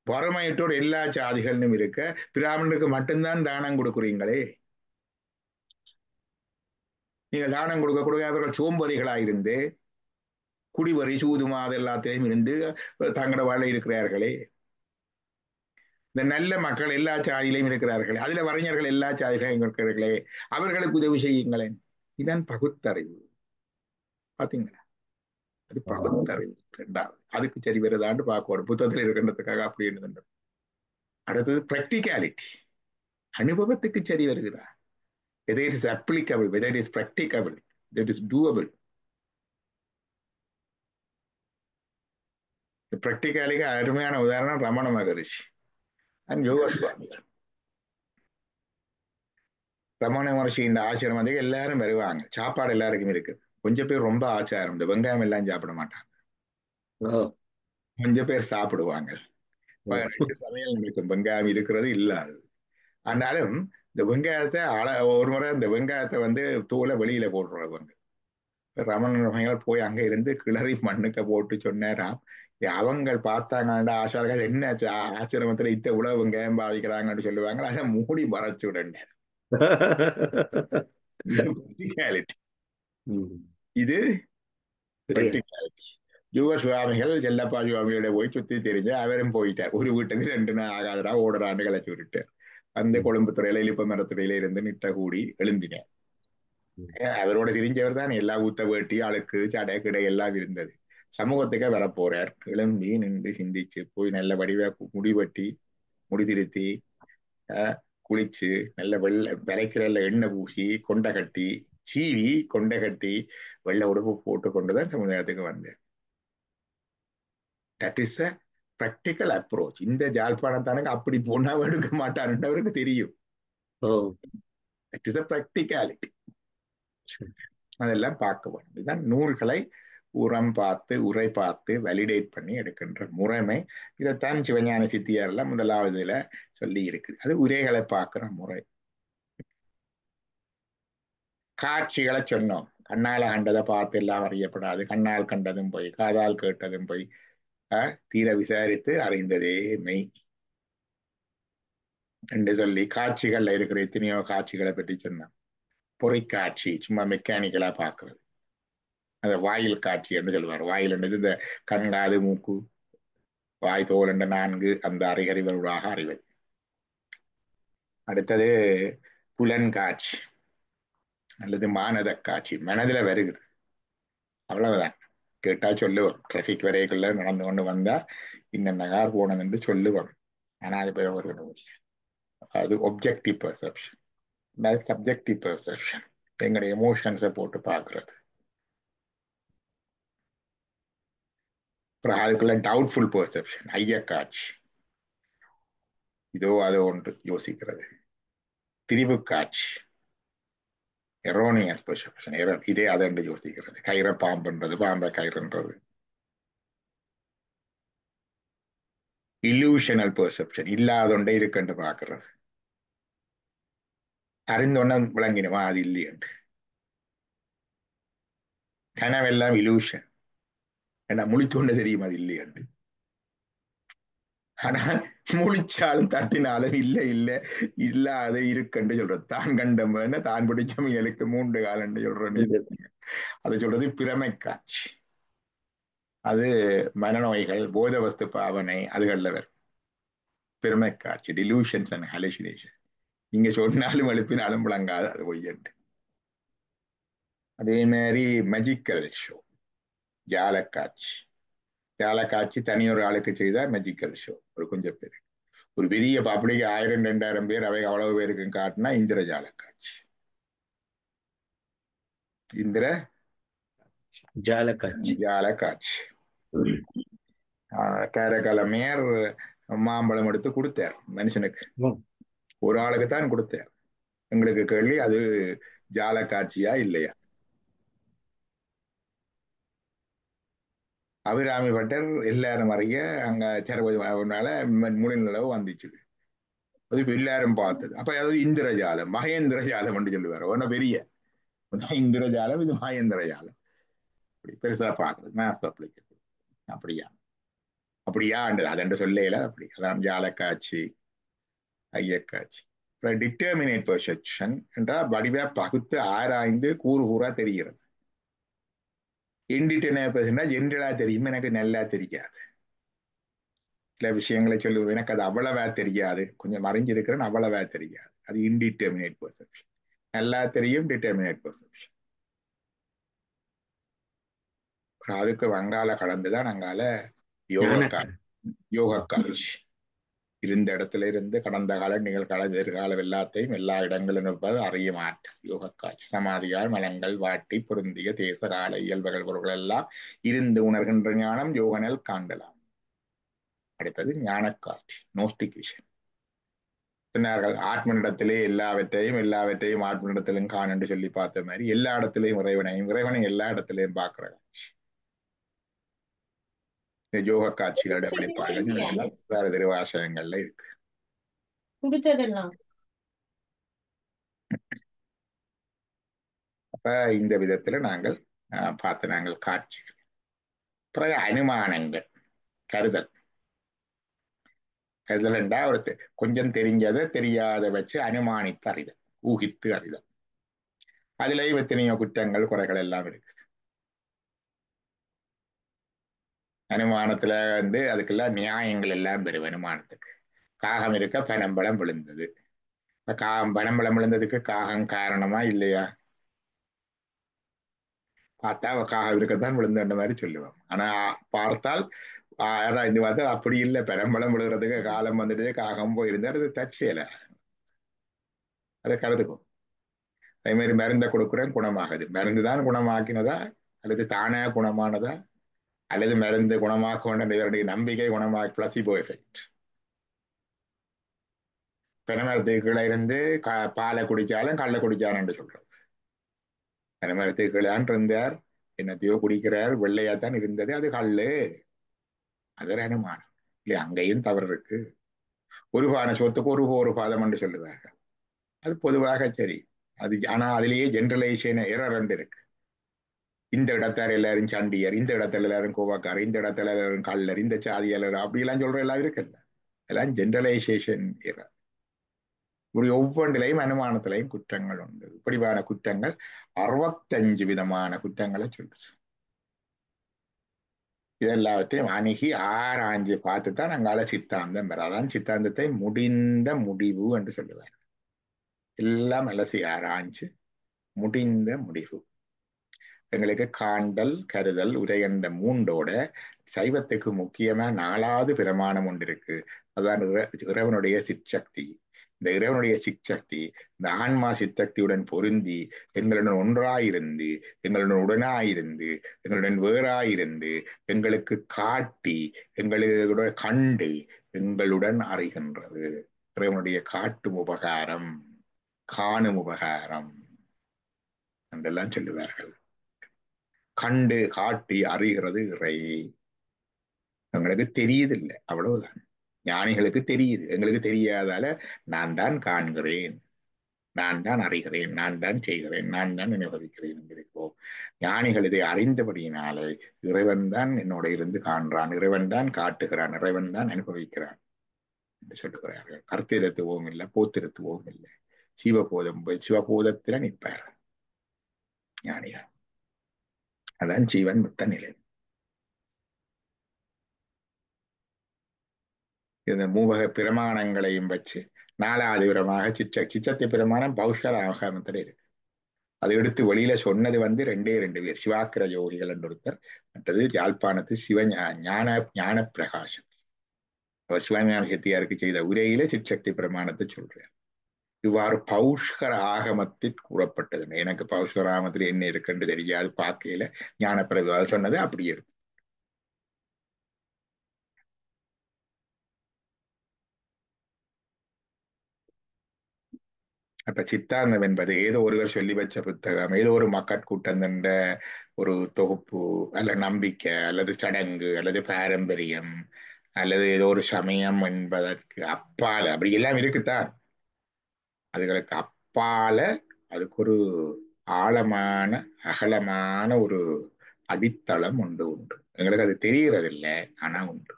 வறுமையிட்டோர் எல்லா சாதிகளும் இருக்க பிராமணருக்கு மட்டும்தான் தானம் கொடுக்குறீங்களே. நீங்க தானம் கொடுக்க கொடுக்க அவர்கள் சோம்பறிகளாயிருந்து குடிவரி சூதுமாது எல்லாத்திலையும் இருந்து தங்களோட வாழ இருக்கிறார்களே. இந்த நல்ல மக்கள் எல்லா சாதியிலையும் இருக்கிறார்களே, அதுல வறிஞர்கள் எல்லா சாதிகளையும் இருக்கிறார்களே, அவர்களுக்கு உதவி செய்யுங்களேன். இதுதான் பகுத்தறிவு. பாத்தீங்களா? அது பகுத்தறிவு. ரெண்டாவது அதுக்கு சரி வருதான்னு பார்க்கணும், புத்தகத்தில் இருக்கின்றதுக்காக அப்படி என்ன. அடுத்தது பிராக்டிகாலிட்டி, அனுபவத்துக்கு சரி வருகுதா? whether it is applicable, whether it is practicable, whether it is doable. பிராக்டிகாலிக்கு அருமையான உதாரணம் ரமண மகரிஷி அண்ட் யோக சுவாமிகள். ரமண மகர்ஷி இந்த ஆசிரமத்துக்கு எல்லாரும் வருவாங்க, சாப்பாடு எல்லாருக்கும் இருக்கு. கொஞ்சம் பேர் ரொம்ப ஆச்சாரம், இந்த வெங்காயம் எல்லாம் சாப்பிட மாட்டாங்க, கொஞ்சம் பேர் சாப்பிடுவாங்க. 2 சமையல் நடக்கும், வெங்காயம் இருக்கிறது இல்லாது. ஆனாலும் இந்த வெங்காயத்தை ஒரு முறை இந்த வெங்காயத்தை வந்து தூளை வெளியில போட்டுருவாங்க. ரமணர்கள் போய் அங்க இருந்து கிளறி மண்ணுக்க போட்டு சொன்னாராம். அவங்க பார்த்தாங்கண்டா ஆசார்கள் என்ன ஆசிரமத்துல இத்த உழவு வெங்காயம் பாவிக்கிறாங்கன்னு சொல்லுவாங்க. அதை மூடி மறைச்சு விடண்ட. இது பிராக்டிகாலிட்டி. யுவ சுவாமிகள் செல்லப்பா சுவாமியோட போய் சுத்தி தெரிஞ்சு அவரும் போயிட்டார். ஒரு வீட்டுக்கு 2 நாள் ஆகாதடா ஓடுறான்னு கலைச்சு விட்டுட்டார். அந்த கொழும்பு துறையில இழுப்ப மரத்துறையில இருந்து நிட்ட கூடி எழும்பினார். அவரோட தெரிஞ்சவர் தான் எல்லா ஊத்த வேட்டி அழுக்கு சடை கிடை எல்லாம் இருந்தது. சமூகத்துக்கு வரப்போறார். எழும்பி நின்று சிந்திச்சு போய் நல்ல வடிவா முடிவெட்டி முடி திருத்தி குளிச்சு நல்ல விரைக்கிறல்ல எண்ணெய் பூசி கொண்டை கட்டி சீவி கொண்டை கட்டி வெள்ளை உடுப்பு போட்டு கொண்டுதான் சமுதாயத்துக்கு வந்தேன். That is a practical approach. இந்த ஜாழ்ப்பாணத்தானுக்கு அப்படி போனா எடுக்க மாட்டாருன்னு அவருக்கு தெரியும். That is a practicality. அதெல்லாம் பார்க்க வேண்டும். இதுதான் நூல்களை உரம் பார்த்து உரை பார்த்து வேலிடேட் பண்ணி எடுக்கின்ற முறைமை. இதைத்தான் சிவஞான சித்தியார்ல முதலாவதுல சொல்லி இருக்குது. அது உரைகளை பார்க்கிற முறை. காட்சிகளை சொன்னோம். கண்ணால கண்டதை பார்த்து எல்லாம் அறியப்படாது. கண்ணால் கண்டதும் போய் காதால் கேட்டதும் போய் தீர விசாரித்து அறிந்ததே மெய் என்று சொல்லி காட்சிகள்ல இருக்கிற எத்தனையோ காட்சிகளை பற்றி சொன்னோம். பொறிக்காட்சி சும்மா மெக்கானிக்கலா பாக்குறது. அந்த வாயில் காட்சி என்று சொல்லுவார். வாயில் என்றது இந்த கண்காது மூக்கு வாய் தோல் என்ற 4 அந்த அறிகறிவர்களாக அறிவது. அடுத்தது புலன்காட்சி அல்லது மானத காட்சி. மனதுல வருகுது, அவ்வளவுதான். கேட்டா சொல்லுவோம். டிராபிக் வரைக்குள்ள நடந்து கொண்டு வந்தா இன்னென்ன கார் போனது என்று சொல்லுவோம். ஆனா அது பேர் ஒரு அது ஒப்ஜெக்டிவ் பெர்செப்ஷன். சப்ஜெக்டிவ் பெர்செப்ஷன் எங்களுடைய எமோஷன்ஸை போட்டு பார்க்கறது. அப்புறம் அதுக்குள்ள டவுட்ஃபுல் பெர்செப்ஷன், ஐய காட்சி, இதோ அதோ ஒன்று யோசிக்கிறது. திரிவு காட்சி, எரோனியஸ் பெர்செப்ஷன், இதே அதை யோசிக்கிறது. கயிறை பாம்புன்றது, பாம்பை கயிறுன்றது. இல்யூஷனல் பெர்செப்ஷன், இல்லாதொண்டே இருக்குன்னு பார்க்கறது. அறிந்தொன்ன விளங்கினுமா அது இல்லையன்று. கனவெல்லாம் இலூஷன், ஏன்னா முழிக்கொண்டு தெரியும் அது இல்லையன்று. ஆனா முழிச்சாலும் தட்டினாலும் இல்ல இல்ல இல்லாத இருக்குன்னு சொல்றது. தான் கண்ட தான் பிடிச்ச முயலுக்கு 3 காலன்னு சொல்றேன்னு அதை சொல்றது பிரமை காட்சி. அது மனநோய்கள், போதவஸ்து பாவனை அதுகள்ல வரும் பிரமை காட்சி. டிலூஷன்ஸ் அண்ட் ஹலுசினேஷன். நீங்க சொன்னாலும் எழுப்பினாலும் விளங்காது அது பொய்யன்று. அதே மாதிரி மெஜிக்கல் ஷோ, ஜாலக்காட்சி. ஜாலக்காட்சி தனியொரு ஆளுக்கு செய்தா மெஜிக்கல் ஷோ. ஒரு கொஞ்சம் பேர், ஒரு பெரிய பப்ளிக் 1000 2000 பேர் அவை அவ்வளவு பேருக்கு காட்டினா இந்திரஜால காட்சி. இந்திர ஜால காட்சி. கேரகலமையர் மாம்பழம் எடுத்து கொடுத்தார் மனுஷனுக்கு. ஒரு ஆளுக்கு தான் கொடுத்தார். எங்களுக்கு கேள்வி, அது ஜால காட்சியா இல்லையா? அபிராமி பட்டர் எல்லாரும் அறிய அங்க சரபதினால மூல நிலவு வந்துச்சு. அது எல்லாரும் பார்த்தது. அப்ப அதாவது இந்திரஜாலம், மகேந்திர ஜாலம் என்று சொல்லுவார். ஒன்னும் பெரிய இந்திரஜாலம், இது மகேந்திர ஜாலம். அப்படி பெருசா பார்க்கறது மேஸ் பப்ளிக். அப்படியா அப்படியா அதென்று சொல்லையில அப்படி. அதான் ஜாலக்காட்சி, ஐயக்காட்சி. டிட்டர்மினேட் பெர்செப்ஷன் என்றால் வடிவா பகுத்து ஆராய்ந்து கூறு கூறா தெரிகிறது. இன்டிட்டர்மினேட் ஜென்ரலா தெரியும், எனக்கு நல்லா தெரியாது. சில விஷயங்களை சொல்லுவோம், எனக்கு அது அவ்வளவா தெரியாது, கொஞ்சம் மறைஞ்சிருக்கிறேன், அவ்வளவா தெரியாது. அது இன்டிட்டர்மினேட் பெர்செப்ஷன். நல்லா தெரியும், டிட்டர்மினேட் பெர்செப்ஷன். அதுக்கு வங்காள கலந்துதான் அங்கால யோக காட்சி. இருந்த இடத்துல இருந்து கடந்த கால நிகழ்கால எதிர்காலம் எல்லாத்தையும் எல்லா இடங்களும் இருப்பது அறியும் ஆற்றல் யோக காட்சி. சமாதியால் மலங்கள் வாட்டி பொருந்திய தேச கால இயல்புகள் பொருள்கள் எல்லாம் இருந்து உணர்கின்ற ஞானம் யோகனல் காண்டலாம். அடுத்தது ஞான காட்சி, நோஸ்டிக் விஷன். சொன்னார்கள், ஆத்மனிடத்திலே எல்லாவற்றையும் ஆத்மனிடத்திலும் காண் என்று சொல்லி பார்த்த மாதிரி எல்லா இடத்திலையும் இறைவனையும் எல்லா இடத்திலையும் பார்க்கிற காட்சி. இந்த யோக காட்சிகளோட வெளிப்பாடுகள் வேற திருவாசகங்கள்ல இருக்கு. அப்ப இந்த விதத்துல நாங்கள் பார்த்து நாங்கள் காட்சி. பிறகு அனுமானங்கள், கருதல். கருதல் என்றா ஒரு கொஞ்சம் தெரிஞ்சதை தெரியாத வச்சு அனுமானித்து அறிதல், ஊகித்து அறிதல். அதுலயும் எத்தனையோ குற்றங்கள் குறைகள் எல்லாம் இருக்குது. அனுமானத்துல அதுக்கெல்லாம் நியாயங்கள் எல்லாம் பெறும். அனுமானத்துக்கு காகம் இருக்க பனம்பழம் விழுந்தது. காகம் பனம்பழம் விழுந்ததுக்கு காகம் காரணமா இல்லையா? பார்த்தா காகம் இருக்கத்தான் விழுந்த மாதிரி சொல்லுவாங்க. ஆனா பார்த்தால் அதான் இந்த வார்த்தை அப்படி இல்லை. பெரம்பழம் விழுகிறதுக்கு காலம் வந்துட்டு காகம் போயிருந்தா அது தற்செயல. அதை கருதுக்கும். அதே மாதிரி மருந்தை கொடுக்குறேன் குணமாகுது. மருந்து தான் குணமாக்கினதா அல்லது தானே குணமானதா அல்லது மருந்து குணமாக்க வேண்டிய இவருடைய நம்பிக்கை குணமாக பிளசிபோ எஃபெக்ட். பெருமரத்துக்கு கீழே இருந்து பாலை குடிச்சாலும் கள்ள குடிச்சான்னு சொல்றது. பெருமரத்துக்கு கீழான் இருந்தார், என்னத்தையோ குடிக்கிறார், வெள்ளையாத்தான் இருந்தது, அது கல்லு. அது ஒரு அனுமானம் இல்லையா? அங்கேயும் தவறு இருக்கு. ஒரு பானை சொத்துக்கு ஒரு பாதம் என்று சொல்லுவார்கள். அது பொதுவாக சரி. அது ஆனா அதுலயே ஜென்ரலைசேஷன் எரர் இருக்கு. இந்த இடத்தார் எல்லாரும் சண்டியர், இந்த இடத்துல எல்லாரும் கோவாக்கார், இந்த இடத்துல எல்லாரும் கல்லர், இந்த சாதியாளர் அப்படி எல்லாம் சொல்ற எல்லாம் இருக்குல்ல. எல்லாம் ஜென்ரலைசேஷன் எரர். இப்படி ஒவ்வொன்றிலையும் அனுமானத்திலையும் குற்றங்கள் உண்டு. இப்படியான குற்றங்கள் 65 விதமான குற்றங்களை சொல்லுச்சு. இதெல்லாவற்றையும் அணுகி ஆராய்ஞ்சு பார்த்துத்தான் அங்கால சித்தாந்தம் பெற. அதான் சித்தாந்தத்தை முடிந்த முடிவு என்று சொல்லுவார். எல்லாம் அலசி ஆராய்ஞ்சு முடிந்த முடிவு. எங்களுக்கு காண்டல், கருதல், உரையண்ட மூண்டோட சைவத்துக்கு முக்கியமா 4வது பிரமாணம் ஒன்று இருக்கு. அதான் இறைவனுடைய சிற்சக்தி. இந்த இறைவனுடைய சிற்சக்தி இந்த ஆன்மா சித்தக்தியுடன் பொருந்தி எங்களுடன் ஒன்றாயிருந்து, எங்களுடன் உடனாயிருந்து, எங்களுடன் வேறாயிருந்து, எங்களுக்கு காட்டி, எங்களுடைய கண்டு, எங்களுடன் அறிகின்றது. இறைவனுடைய காட்டும் உபகாரம், காணும் உபகாரம் என்றெல்லாம் சொல்லுவார்கள். கண்டு காட்டி அறிகிறது இறை. எங்களுக்கு தெரியுது இல்லை, அவ்வளவுதான். ஞானிகளுக்கு தெரியுது, எங்களுக்கு தெரியாதால நான் தான் காண்கிறேன், நான் தான் அறிகிறேன், நான் தான் செய்கிறேன், நான் தான் அனுபவிக்கிறேன் என்கிறோம். ஞானிகள் இதை அறிந்தபடியினாலே இறைவன் தான் என்னோட இருந்து காண்றான், இறைவன் தான் காட்டுகிறான், இறைவன் தான் அனுபவிக்கிறான் என்று சொல்லுகிறார்கள். கருத்திருத்துவோம் இல்லை, போத்திருத்துவோம் இல்லை. சிவபோதம் சிவபோதத்தில நிற்பார் ஞானிகள். அதான் ஜீவன் முத்த நிலை. இந்த மூவக பிரமாணங்களையும் வச்சு 4வது பிரமாக சிச்சத்தி பிரமாணம் பௌஷர் ஆகாமத்தில் இருக்கு. அதை எடுத்து வெளியில சொன்னது 2 பேர், சிவாக்கிர யோகிகள் என்று ஒருத்தர், மற்றது யாழ்ப்பாணத்து ஞான ஞான பிரகாசம். அவர் சிவஞான செட்டியாருக்கு செய்த உரையில சிற்சக்தி பிரமாணத்தை சொல்றார். இவ்வாறு பௌஷ்கர ஆகமத்தில் கூறப்பட்டது. எனக்கு பௌஷ்கர ஆகமத்தில் என்ன இருக்குன்னு தெரியாது, பார்க்கையில ஞான பிரகாசம் சொன்னது அப்படி எடுத்து. அப்ப சித்தாந்தம் என்பது ஏதோ ஒருவர் சொல்லி வச்ச புத்தகம், ஏதோ ஒரு மக்கட்கூட்டம் என்ற ஒரு தொகுப்பு அல்ல, நம்பிக்கை அல்லது சடங்கு அல்லது பாரம்பரியம் அல்லது ஏதோ ஒரு சமயம் என்பதற்கு அப்பால அப்படி எல்லாம் இருக்குத்தான். அதுகளுக்கு அப்பால அதுக்கு ஒரு ஆழமான அகலமான ஒரு அடித்தளம் உண்டு. எங்களுக்கு அது தெரியறது இல்லை, ஆனா உண்டு.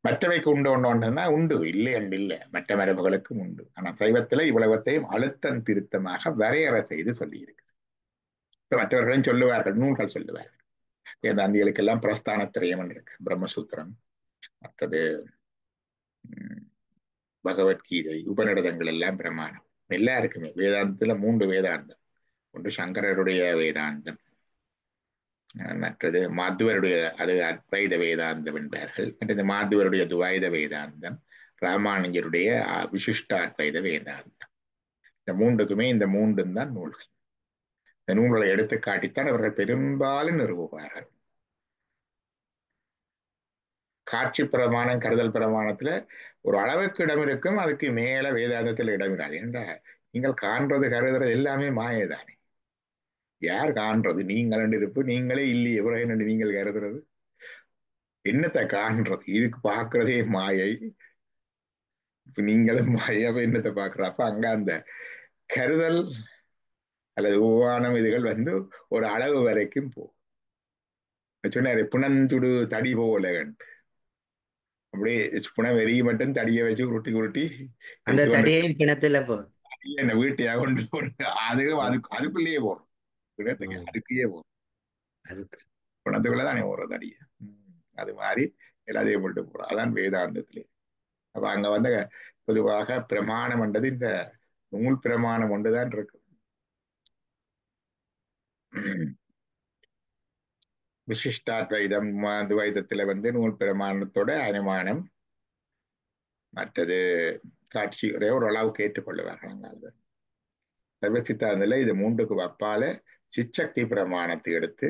மற்றவைக்கு உண்டு ஒன்றுன்னா உண்டு, இல்லை என்று இல்லை. மற்ற மரபுகளுக்கும் உண்டு. ஆனா சைவத்துல இவ்வளவத்தையும் அழுத்தம் திருத்தமாக வரையறை செய்து சொல்லி இருக்கு. மற்றவர்களும் சொல்லுவார்கள், நூல்கள் சொல்லுவார்கள். வேதாந்திகளுக்கெல்லாம் பிரஸ்தானத்திரயம் இருக்கு, பிரம்மசூத்திரம், மற்றது பகவத்கீதை, உபநிடதங்கள் எல்லாம் பிரமாணம். எல்லாருக்குமே வேதாந்தத்துல 3 வேதாந்தம். ஒன்று சங்கரருடைய வேதாந்தம், மற்றது மாத்துவருடைய அது அத்வைத வேதாந்தம் என்பார்கள், மற்றது மாத்துவருடைய துவைத வேதாந்தம், ராமானுஜருடைய விசிஷ்ட அத்வைத வேதாந்தம். இந்த 3க்குமே இந்த 3 தான் நூல்கள். இந்த நூல்களை எடுத்து காட்டித்தான் அவர்கள் பெரும்பாலும் நிறுவுவார்கள். காட்சி பிரமாணம், கருதல் பிரமாணத்துல ஒரு அளவுக்கு இடம் இருக்கும், அதுக்கு மேல வேதாந்தத்தில் இடம் இராது. ஏன்டா நீங்கள் காண்றது கருதுறது எல்லாமே மாயதானே. யார் காண்றது? நீங்கள் இருப்பு, நீங்களே இல்லையே பிறகு நீங்கள் கருதுறது. என்னத்தை காண்றது? இதுக்கு பாக்குறதே மாயை. இப்ப நீங்களும் மாயாவை என்னத்தை பாக்குறப்ப அங்க அந்த கருதல் அல்லது உருவான இதுகள் வந்து ஒரு அளவு வரைக்கும் போகும். சொன்னாரு புனந்துடு தடி போல அப்படியே புன வெறிய மட்டும் தடியை வச்சு உருட்டி உருட்டி அந்த எடுத்து கொண்டு தடியையும் பிணத்துல போ என்ன வீட்டையா கொண்டு போறது. அதுக்குள்ளேயே போறோம். பிணத்துக்கு ம். அதுக்குள்ளேயே போறோம். அதுக்கு குணத்துக்குள்ளதானே போறது அடிய. அது மாதிரி எல்லாத்தையும் போட்டு போறோம். அதான் வேதாந்தத்திலே. அப்ப அங்க வந்து பொதுவாக பிரமாணம் என்றது இந்த நூல் பிரமாணம் ஒன்றுதான் இருக்கு. விசிஷ்டாத்வைதம் துவைதத்துல வந்து நூல் பிரமாணத்தோட அனுமானம் மற்றது காட்சி ஒரே ஒரு அளவுக்கு ஏற்றுக்கொள்ளுவார்கள். சைவ சித்தாந்தத்துல இது மூன்றுக்கு அப்பால சிற்சக்தி பிரமாணத்தை எடுத்து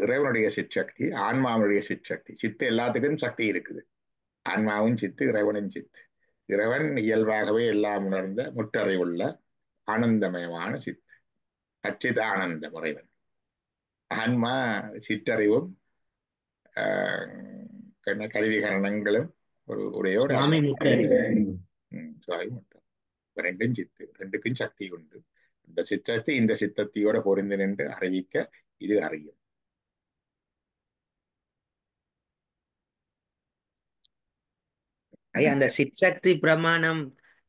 இறைவனுடைய சிற்சக்தி, ஆன்மாவுடைய சிற்சக்தி. சித்து எல்லாத்துக்கும் சக்தி இருக்குது. ஆன்மாவும் சித்து, இறைவனும் சித்து. இறைவன் இயல்பாகவே எல்லாம் உணர்ந்த முற்றறிவுள்ள ஆனந்தமயமான சித்து, சச்சித் ஆனந்த இறைவன். ஆன்மா சிற்றறிவும் கருவிகரணங்களும் ஒரே ஒரு சுவாமி அறிவு. முற்றறிவு. சுவாமி முற்றம். ரெண்டும் சித்து, ரெண்டுக்கும் சக்தி உண்டு. இந்த சித்தத்தை இந்த சித்தத்தையோட பொருந்து நின்று அறிவிக்க இது அறியும். ஐயா அந்த சிற்சக்தி பிரமாணம்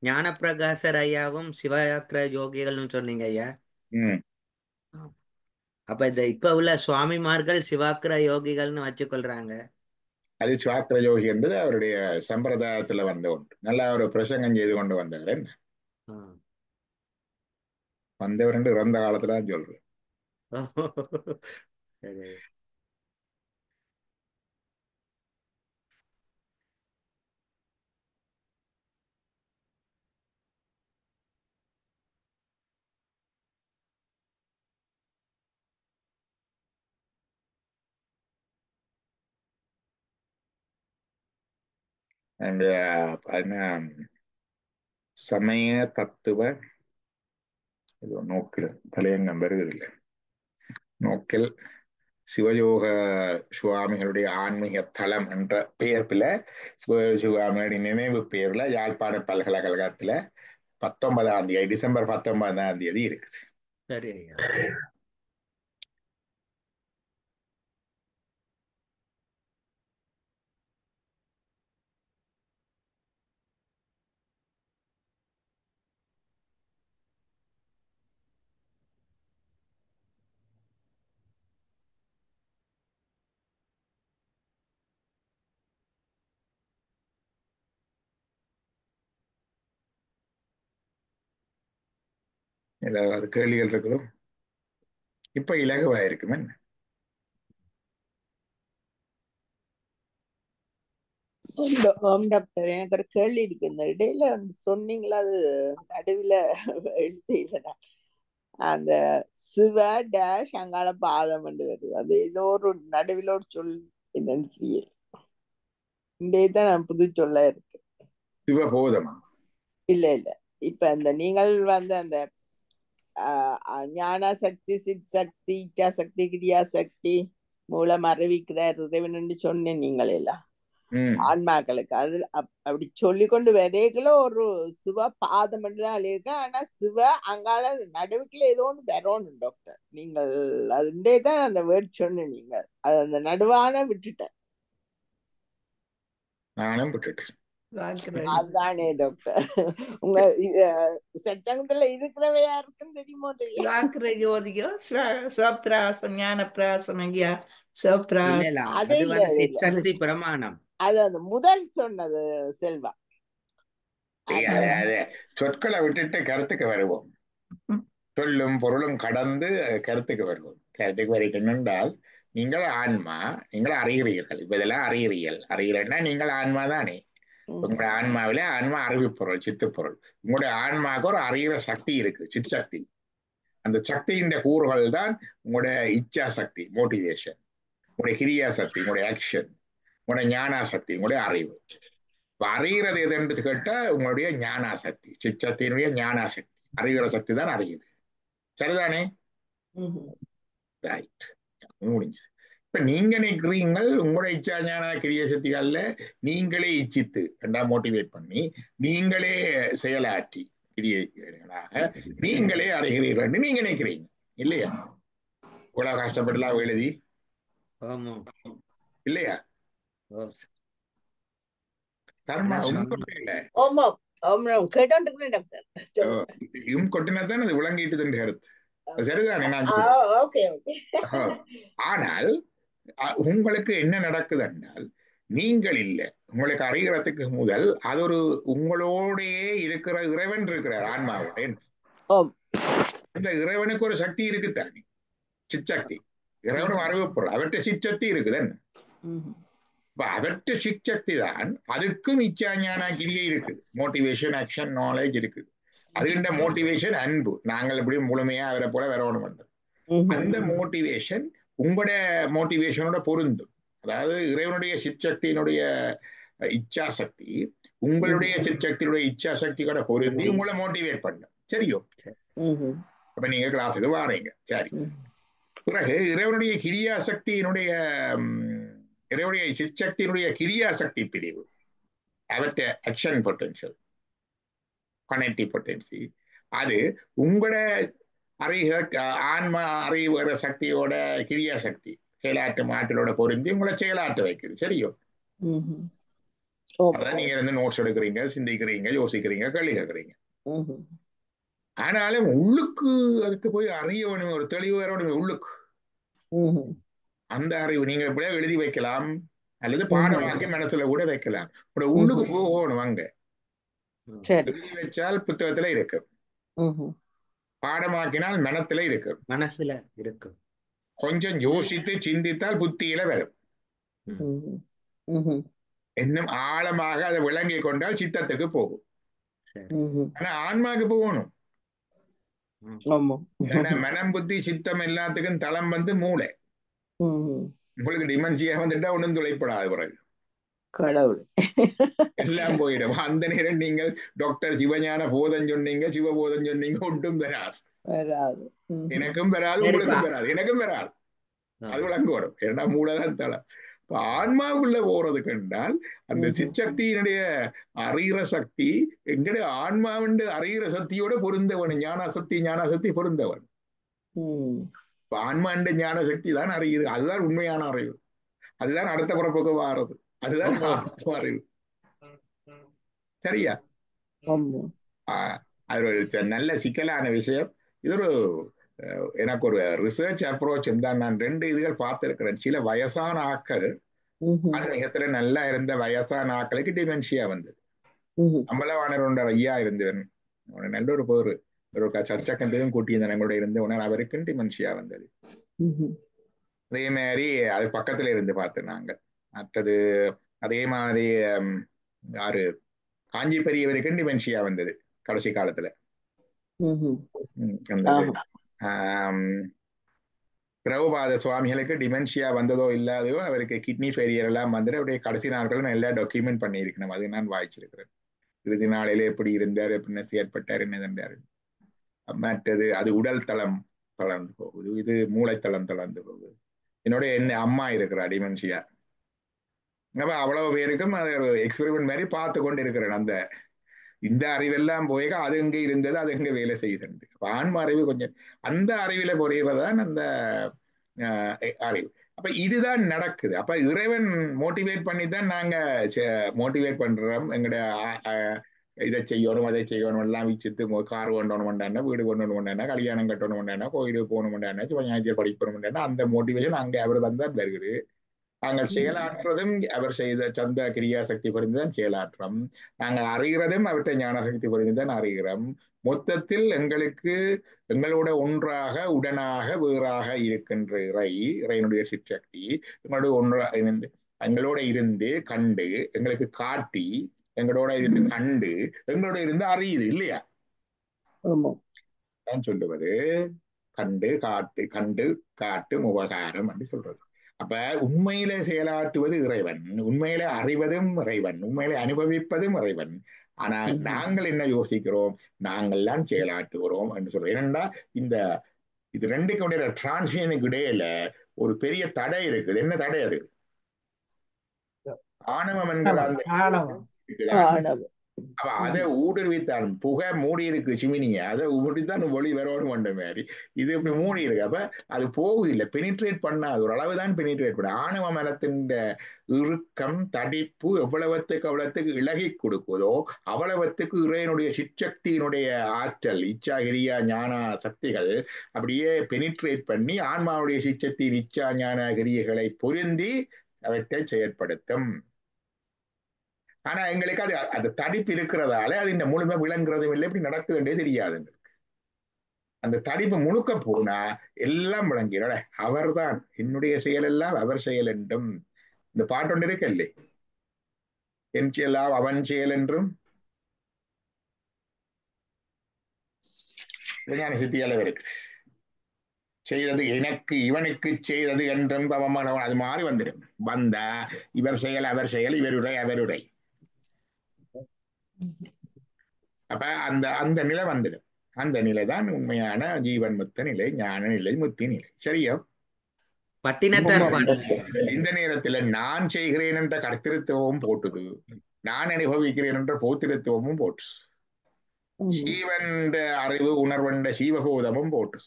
ஞானப்பிரகாசர் ஐயாவும் சிவயாத்திர யோகிகள்னு சொன்னீங்க ஐயா. உம் அப்ப இப்ப உள்ள சுவாமிமார்கள் சிவாக்கிர யோகிகள்னு வச்சுக்கொள்றாங்க. அது சுவாக்கிர யோகி என்பது அவருடைய சம்பிரதாயத்துல வந்த ஒன்று. நல்லா ஒரு பிரசங்கம் செய்து கொண்டு வந்தவர். என்ன வந்தவர் என்று இறந்த காலத்துல தான் சொல்றேன். சரி. அந்த என்ன சமய தத்துவ நோக்கில் தலையங்கம் வருவதில்லை. நோக்கில் சிவயோக சுவாமிகளுடைய ஆன்மீக தளம் என்ற பெயர்ல சிவசுவாமியுடைய நினைவு பெயர்ல யாழ்ப்பாண பல்கலைக்கழகத்துல 19ஆம் தேதி, டிசம்பர் 19ஆம் தேதி இருக்குது. சரி ஐயா. ஏதாவது கேள்விகள் இருக்குதோ? இப்ப இலகுவா இருக்குமே. ஓம் டாக்டர், எனக்கு ஒரு கேள்வி இருக்கு. இந்த இடையில சொன்னீங்களா, அது நடுவுல எழுதினா அந்த சிவ டேஷ் அங்கால பாதம் என்று வருது. அது ஏதோ ஒரு நடுவில் ஒரு சொல் என்னன்னு தெரியல. இன்றையதான் நான் புது சொல்ல இருக்கு. சிவபோதமா? இல்ல இல்ல, இப்ப இந்த நீங்கள் வந்து அந்த ஞான சக்தி, சித் சக்தி, இச்சா சக்தி, கிரியா சக்தி மூலம் அறிவிக்கிறார் இறைவன் சொன்னேன் நீங்கள் எல்லாம் ஆன்மாக்களுக்கு. அதுல அப்படி சொல்லி கொண்டு வரைகளோ ஒரு சிவ பாதம் தான் எழுதியிருக்கேன். ஆனா சிவ அங்கால நடுவுக்குள்ள ஏதோ ஒன்று வரணும் டாக்டர். நீங்கள் அதுண்டே தான் அந்த வேர்ட் சொன்ன, நீங்கள் அது அந்த நடுவான விட்டுட்டேன். நானும் விட்டுட்டேன். அதுதானே டாக்டர், உங்க சச்சங்கத்துல இருக்கிறவையா இருக்குன்னு தெரியுமோ தெரியும். இல்ல இல்ல அதே அது இல்ல, வந்து அது இல்ல, சிற்சக்தி பிரமாணம். அது அந்த முதல் சொன்னது செல்வா. சொற்களை விட்டுட்டு கருத்துக்கு வருவோம். சொல்லும் பொருளும் கடந்து கருத்துக்கு வருவோம். கருத்துக்கு வரைக்கும் என்றால் நீங்கள் ஆன்மா, நீங்கள் அறிகிறீர்கள். இப்ப இதெல்லாம் அறிகிறீங்கன்னா நீங்கள் ஆன்மா தானே. உங்களுடைய ஆன்மாவில ஆன்மா அறிவு பொருள், சித்து பொருள். உங்களுடைய ஆன்மாவுக்கு ஒரு அறிகிற சக்தி இருக்கு, சிற்சக்தி. அந்த சக்தியின் கூறுகள் தான் உங்களுடைய இச்சா சக்தி, மோட்டிவேஷன், உங்களுடைய கிரியா சக்தி, உங்களுடைய ஆக்ஷன், உங்களுடைய ஞானாசக்தி, உங்களுடைய அறிவு. அறிகிறது எது என்று கேட்டா உங்களுடைய ஞானாசக்தி, சிற்சக்தியினுடைய ஞானாசக்தி. அறிகிற சக்தி தான் அறியுது. சரிதானே? ரைட், முடிஞ்சது. இப்ப நீங்க நினைக்கிறீங்கள் உங்களோட இச்சா ஞான கிரிய சக்திகள்ல நீங்களே இச்சித்து மோட்டிவேட் பண்ணி நீங்களே செயலாற்றி கிரியைகளாக நீங்களே அறைகிறீர்கள் நீங்க நினைக்கிறீங்க இல்லையா? இவ்வளவு கஷ்டப்பட்டுலாம் எழுதி இல்லையா? தர்மா உண்மையில கொட்டினதான் அது விளங்கிட்டு கருத்து சரிதானே? ஆனால் உங்களுக்கு என்ன நடக்குது என்றால் நீங்கள் இல்லை, உங்களுக்கு அறிகிறதுக்கு முதல் அது ஒரு உங்களோடையே இருக்கிற இறைவன் இருக்கிறார் ஆன்மாவோட. அந்த இறைவனுக்கு ஒரு சக்தி இருக்குத்தானே, சிற்சக்தி. இறைவனும் அறிவுப்பொருள், அவற்றை சிற்சக்தி இருக்குதுன்னு. அவற்றை சிற்சக்தி தான் அதுக்கும் இச்சா ஞான கிரியை இருக்குது. மோட்டிவேஷன், ஆக்ஷன், நாலேஜ் இருக்குது. அதுகின்ற மோட்டிவேஷன் அன்பு. நாங்கள் எப்படி முழுமையா அவரை போல வரணும் பண்றது. அந்த மோட்டிவேஷன் உங்களோட மோட்டிவேஷனோட பொருந்தும். அதாவது இறைவனுடைய சிற்சக்தியினுடைய இச்சா சக்தி உங்களுடைய சிற்சக்தியுடைய இச்சா சக்தி கூட பொருந்தி உங்களை மோட்டிவேட் பண்ணும். சரியோ? அப்ப நீங்க கிளாஸுக்கு வாரீங்க, சரி. பிறகு இறைவனுடைய கிரியா சக்தியினுடைய இறைவனுடைய சிற்சக்தியினுடைய கிரியா சக்தி பிரிவு, அவற்றை ஆக்ஷன் பொட்டன்ஷியல், கனெக்டிவ் பொட்டன்சி, அது உங்களோட ஆன்மா அறிவுற சக்தியோட கிரியா சக்தி செயலாற்று ஆற்றலோட பொருந்தி உங்களை செயலாற்ற வைக்குது. சரியோ? அதான் நீங்க இருந்து நோட்ஸ் எடுக்கிறீங்க, சிந்திக்கிறீங்க, யோசிக்கிறீங்க, கேள்வி கேட்கறீங்க. ஆனாலும் உள்ளுக்கு அதுக்கு போய் அறிய வேணும், ஒரு தெளிவு வரணும் உள்ளுக்கு. அந்த அறிவு நீங்க எப்படியா எழுதி வைக்கலாம் அல்லது பாடமாக்கி மனசுல கூட வைக்கலாம். உள்ளுக்கு போகணும். அங்க எழுதி வச்சால் புத்தகத்துல இருக்கு, பாடமாக்கினால் மனத்துல இருக்கு, மனசுல இருக்கு. கொஞ்சம் யோசித்து சிந்தித்தால் புத்தியில வரும். இன்னும் ஆழமாக அதை விளங்கி கொண்டால் சித்தத்துக்கு போகும். ஆனா ஆன்மாக்கு போகணும். மனம், புத்தி, சித்தம் எல்லாத்துக்கும் தளம் வந்து மூளை. உங்களுக்கு டிமென்ஷியா வந்துட்டா ஒன்றும் துளைப்படாது. பிறகு எல்லாம் போயிடும். அந்த நேரம் நீங்கள் டாக்டர் சிவஞான போதம் சொன்னீங்க, சிவபோதம் சொன்னீங்க, ஒன்றும் வராது. எனக்கும் வராது, உங்களுக்கும் வராது, எனக்கும் வராது. அது விளங்கோடும். ஏன்னா மூளைதான் தளம். ஆன்மாவுக்குள்ள போறதுக்கு என்றால் அந்த சிற்சக்தியினுடைய அறிகிற சக்தி எங்களுடைய ஆன்மாவுண்டு அறிகிற சக்தியோட பொருந்தவன். ஞானசக்தி பொருந்தவன். ஆன்மாண்ட ஞான சக்தி தான் அறியுது. அதுதான் உண்மையான அறிவு. அதுதான் அடுத்த பிறப்புக்கு வாரது. அதுதான் அறிவு. சரியா? அது ஒரு நல்ல சிக்கலான விஷயம். இது ஒரு எனக்கு ஒரு ரிசர்ச் அப்ரோச் இருந்தால் நான் 2 இதுகள் பார்த்திருக்கிறேன். சில வயசான ஆக்கள், ஆன்மீகத்துல நல்லா இருந்த வயசான ஆக்களுக்கு டிமென்ஷியா வந்தது. அம்பலவாணர் ஒன்ற ஐயா இருந்தவன், நல்ல ஒரு பேரு, ஒரு சர்ச்சக்கண்டையும் கூட்டியிருந்தேன் எங்களோட இருந்தவனர், அவருக்கும் டிமென்ஷியா வந்தது. அதே மாதிரி அது பக்கத்துல இருந்து பார்த்து நாங்கள். மற்றது அதே மாதிரி யாரு காஞ்சி பெரியவருக்கும் டிமென்ஷியா வந்தது கடைசி காலத்துல. பிரபுபாத சுவாமிகளுக்கு டிமென்ஷியா வந்ததோ இல்லாதோ அவருக்கு கிட்னி ஃபெயிலியர் எல்லாம் வந்துட்டு அவருடைய கடைசி நாட்கள் நல்லா டாக்குமெண்ட் பண்ணியிருக்கணும். அது நான் வாய்ச்சிருக்கிறேன். இறுதி நாளில எப்படி இருந்தார், எப்படின்னு செயற்பட்டார், என்ன தந்தாரு. மற்றது அது உடல் தளம் தளர்ந்து போகுது, இது மூளைத்தளம் தளர்ந்து போகுது. என்னோட அம்மா இருக்கிறா டிமென்ஷியா. அப்ப அவ்வளவு பேருக்கும் அது ஒரு எக்ஸ்பெரிமெண்ட் மாதிரி பார்த்து கொண்டு இருக்கிறேன். அந்த இந்த அறிவெல்லாம் போய் அது எங்க இருந்தது, அது எங்க வேலை செய்யுது. ஆன்ம அறிவு கொஞ்சம் அந்த அறிவில புரிகிறதான் அந்த அறிவு. அப்ப இதுதான் நடக்குது. அப்ப இறைவன் மோட்டிவேட் பண்ணித்தான் நாங்க மோட்டிவேட் பண்றோம். எங்கட இதை செய்யணும், அதை செய்யணும், எல்லாம் வீச்சித்து கார் கொண்டோணும்டானா, வீடு கொண்டோணும்டானா, கல்யாணம் கட்டணும்டானா, கோயிலுக்கு போகணும்டானா, சிவஞானத்தில் படிக்கணும்டானா, அந்த மோட்டிவேஷன் அங்க அவர் தான் வருகிறது. நாங்கள் செயலாற்றுறதும் அவர் செய்த சந்த கிரியா சக்தி புரிந்துதான் செயலாற்றம். நாங்கள் அறிகிறதும் அவற்றை ஞான சக்தி புரிந்துதான் அறிகிறோம். மொத்தத்தில் எங்களோட ஒன்றாக உடனாக வேறாக இருக்கின்ற இறைவனுடைய சிற்சக்தி எங்களோட இருந்து கண்டு எங்களுக்கு காட்டி, எங்களோட இருந்து கண்டு எங்களோட இருந்து அறியுது இல்லையா? தான் சொல்லுவது கண்டு காட்டு உபகாரம் என்று சொல்றது. அப்ப உண்மையில செயலாற்றுவது இறைவன், உண்மையில அறிவதும் இறைவன், உண்மையில அனுபவிப்பதும் இறைவன். ஆனா நாங்கள் என்ன யோசிக்கிறோம், நாங்கள் தான் செயலாற்றுகிறோம் என்று சொல்றோம். ஏனென்றா இந்த இது ரெண்டுக்கு உடைய டிரான்சிஷனுக்கு இடையில ஒரு பெரிய தடை இருக்குது. என்ன தடை அது? ஆணவம் என்கிற அந்த ஆணவம் அவ அதை ஊடுருவித்தான். புகை மூடி இருக்கு சிமினிய, அதை ஊடித்தான் ஒளி வரணும் வந்த மாதிரி இது இப்படி மூடி இருக்கு. அப்ப அது போகுதில்லை, பெனிட்ரேட் பண்ணாது, ஒரு அளவுதான் பெனிட்ரேட் பண்ண. ஆணவ மனத்தின் இறுக்கம் தடிப்பு எவ்வளவுத்துக்கு அவ்வளவுக்கு இலகி கொடுக்குதோ அவ்வளவுத்துக்கு இறைவனுடைய சிற்சக்தியினுடைய ஆற்றல், இச்சா கிரியா ஞான சக்திகள் அப்படியே பெனிட்ரேட் பண்ணி ஆன்மாவுடைய சிற்சக்தியின் இச்சா ஞான கிரியைகளை பொருந்தி அவற்றை செயற்படுத்தும். ஆனா எங்களுக்கு அது அது தடிப்பு இருக்கிறதால அது இந்த முழுமை விளங்குறதும் இல்லை, எப்படி நடக்குதுன்றே தெரியாது. அந்த தடிப்பு முழுக்க போனா எல்லாம் விளங்கிட. அவர்தான் என்னுடைய செயல் எல்லாம் அவர் செயல் என்றும் இந்த பாட்டு ஒன்று இருக்கல்லே, என் செயலாம் அவன் செயல் என்றும் விஞ்ஞான சித்தியால இருக்குது. செய்தது எனக்கு இவனுக்கு செய்தது என்றும் பவமானவன் அது மாதிரி வந்துடும். வந்தா இவர் செயல் அவர் செயல், இவருடைய அவருடைய. அப்ப அந்த அந்த நிலை வந்துடும். அந்த நிலைதான் உண்மையான ஜீவன் முத்த நிலை, ஞான நிலை, முத்தி நிலை. சரியா? இந்த நேரத்துல நான் செய்கிறேன் என்ற கர்த்திருத்துவமும் போட்டுது, நான் அனுபவிக்கிறேன் என்ற போத்திருத்துவமும் போட்டு, சீவன் அறிவு உணர்வென்ற சிவபோதமும் போட்டு.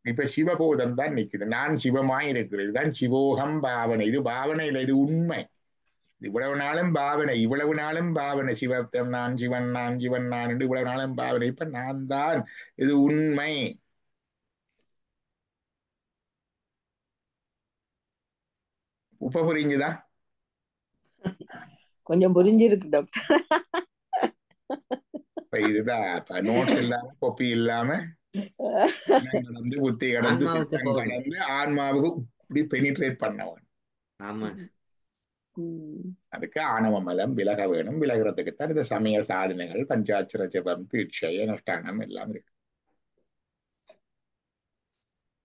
இப்ப சிவபோதம் தான் நிக்குது. நான் சிவமாய் இருக்கிறது, இதுதான் சிவோகம் பாவனை. இது பாவனை இல்லை, இது உண்மை. இவ்வளவு நாளும் பாவனை, இவ்வளவு நாளும் பாவனை. சிவத்தம் நான் சிவன், நான் சிவன் நான் என்று இவ்வளவு நாளும் பாவனை. இப்ப நான் தான், இது உண்மை. இப்ப புரிஞ்சுதா? கொஞ்சம் புரிஞ்சிருக்கு டாக்டர். இப்ப இதுதான் நோட்ஸ் இல்லாம கொப்பி இல்லாம கடந்து புத்தி கடந்து கடந்து ஆன்மாவுக்கு இப்படி பெனிட்ரேட் பண்ணவன். அதுக்கு ஆணவ மலம் விலக வேணும். விலகிறதுக்குத்தான் இந்த சமய சாதனைகள், பஞ்சாட்சர ஜபம், தீட்சை, அனுஷ்டானம் எல்லாம் இருக்கு.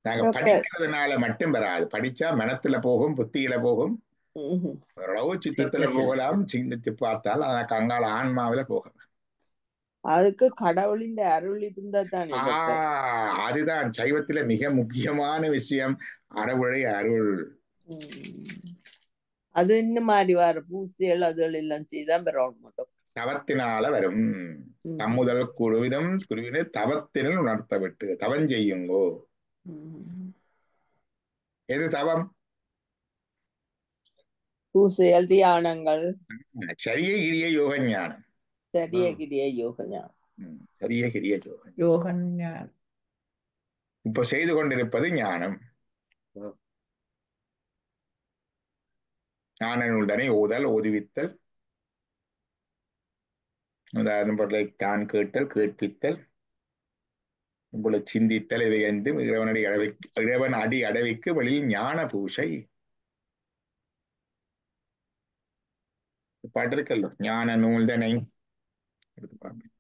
நாங்க படிக்கிறதுனால மட்டும் வராது. படிச்சா மனத்துல போகும், புத்தியில போகும், ஓரளவு சித்தத்துல போகலாம். சிந்தித்து பார்த்தால் எனக்கு அங்கால ஆன்மாவில போகலாம். அதுக்கு கடவுளின் அருள் இருந்தா தானே. அதுதான் சைவத்துல மிக முக்கியமான விஷயம், கடவுளுடைய அருள். அது இந்த மாதிரி வர பூசியல் அதுகள் எல்லாம் செய்தான் பெறணும். தவத்தினால வரும். தம்முதல் குருவிதம் குருவினை தவத்தினால் உணர்த்த விட்டு தவம் செய்யுங்கோ. எது தவம்? பூசையல், தியானங்கள், சரிய கிரிய யோக ஞானம். சரிய கிரிய யோக ஞானம். சரிய கிரிய யோக ஞானம் இப்ப செய்து கொண்டிருப்பது ஞானம். ஞான நூல் தானே ஓதல், ஓதுவித்தல், உதாரணம் தான் கேட்டல், கேட்பித்தல், இப்போல சிந்தித்தல், இவை ஐந்து இறைவன் அடி அடவிக்கு வழியில் ஞான பூசை. பாட்டு இருக்கல்லோ, ஞான நூல் தானே. எடுத்து பார்ப்பேன்.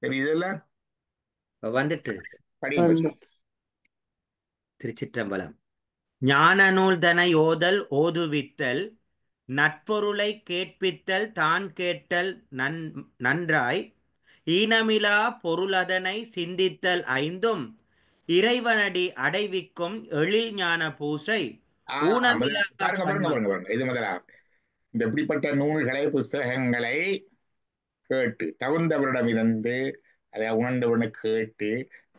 இதெல்லாம் வந்துட்டு திருச்சிற்றம்பலம். ஞான நூல் தனை ஓதல், ஓதுவித்தல், நட்பொருளை கேட்பித்தல், தான் கேட்டல் நன்றாய், ஈனமிலா பொருளதனை சிந்தித்தல் ஐந்தும், இறைவனடி அடைவிக்கும் எழில் ஞான பூசை. இது முதலா இந்த இப்படிப்பட்ட நூல்களை, புஸ்தகங்களை கேட்டு தகுந்தவரிடம் இருந்து அதை உணர்ந்தவன கேட்டு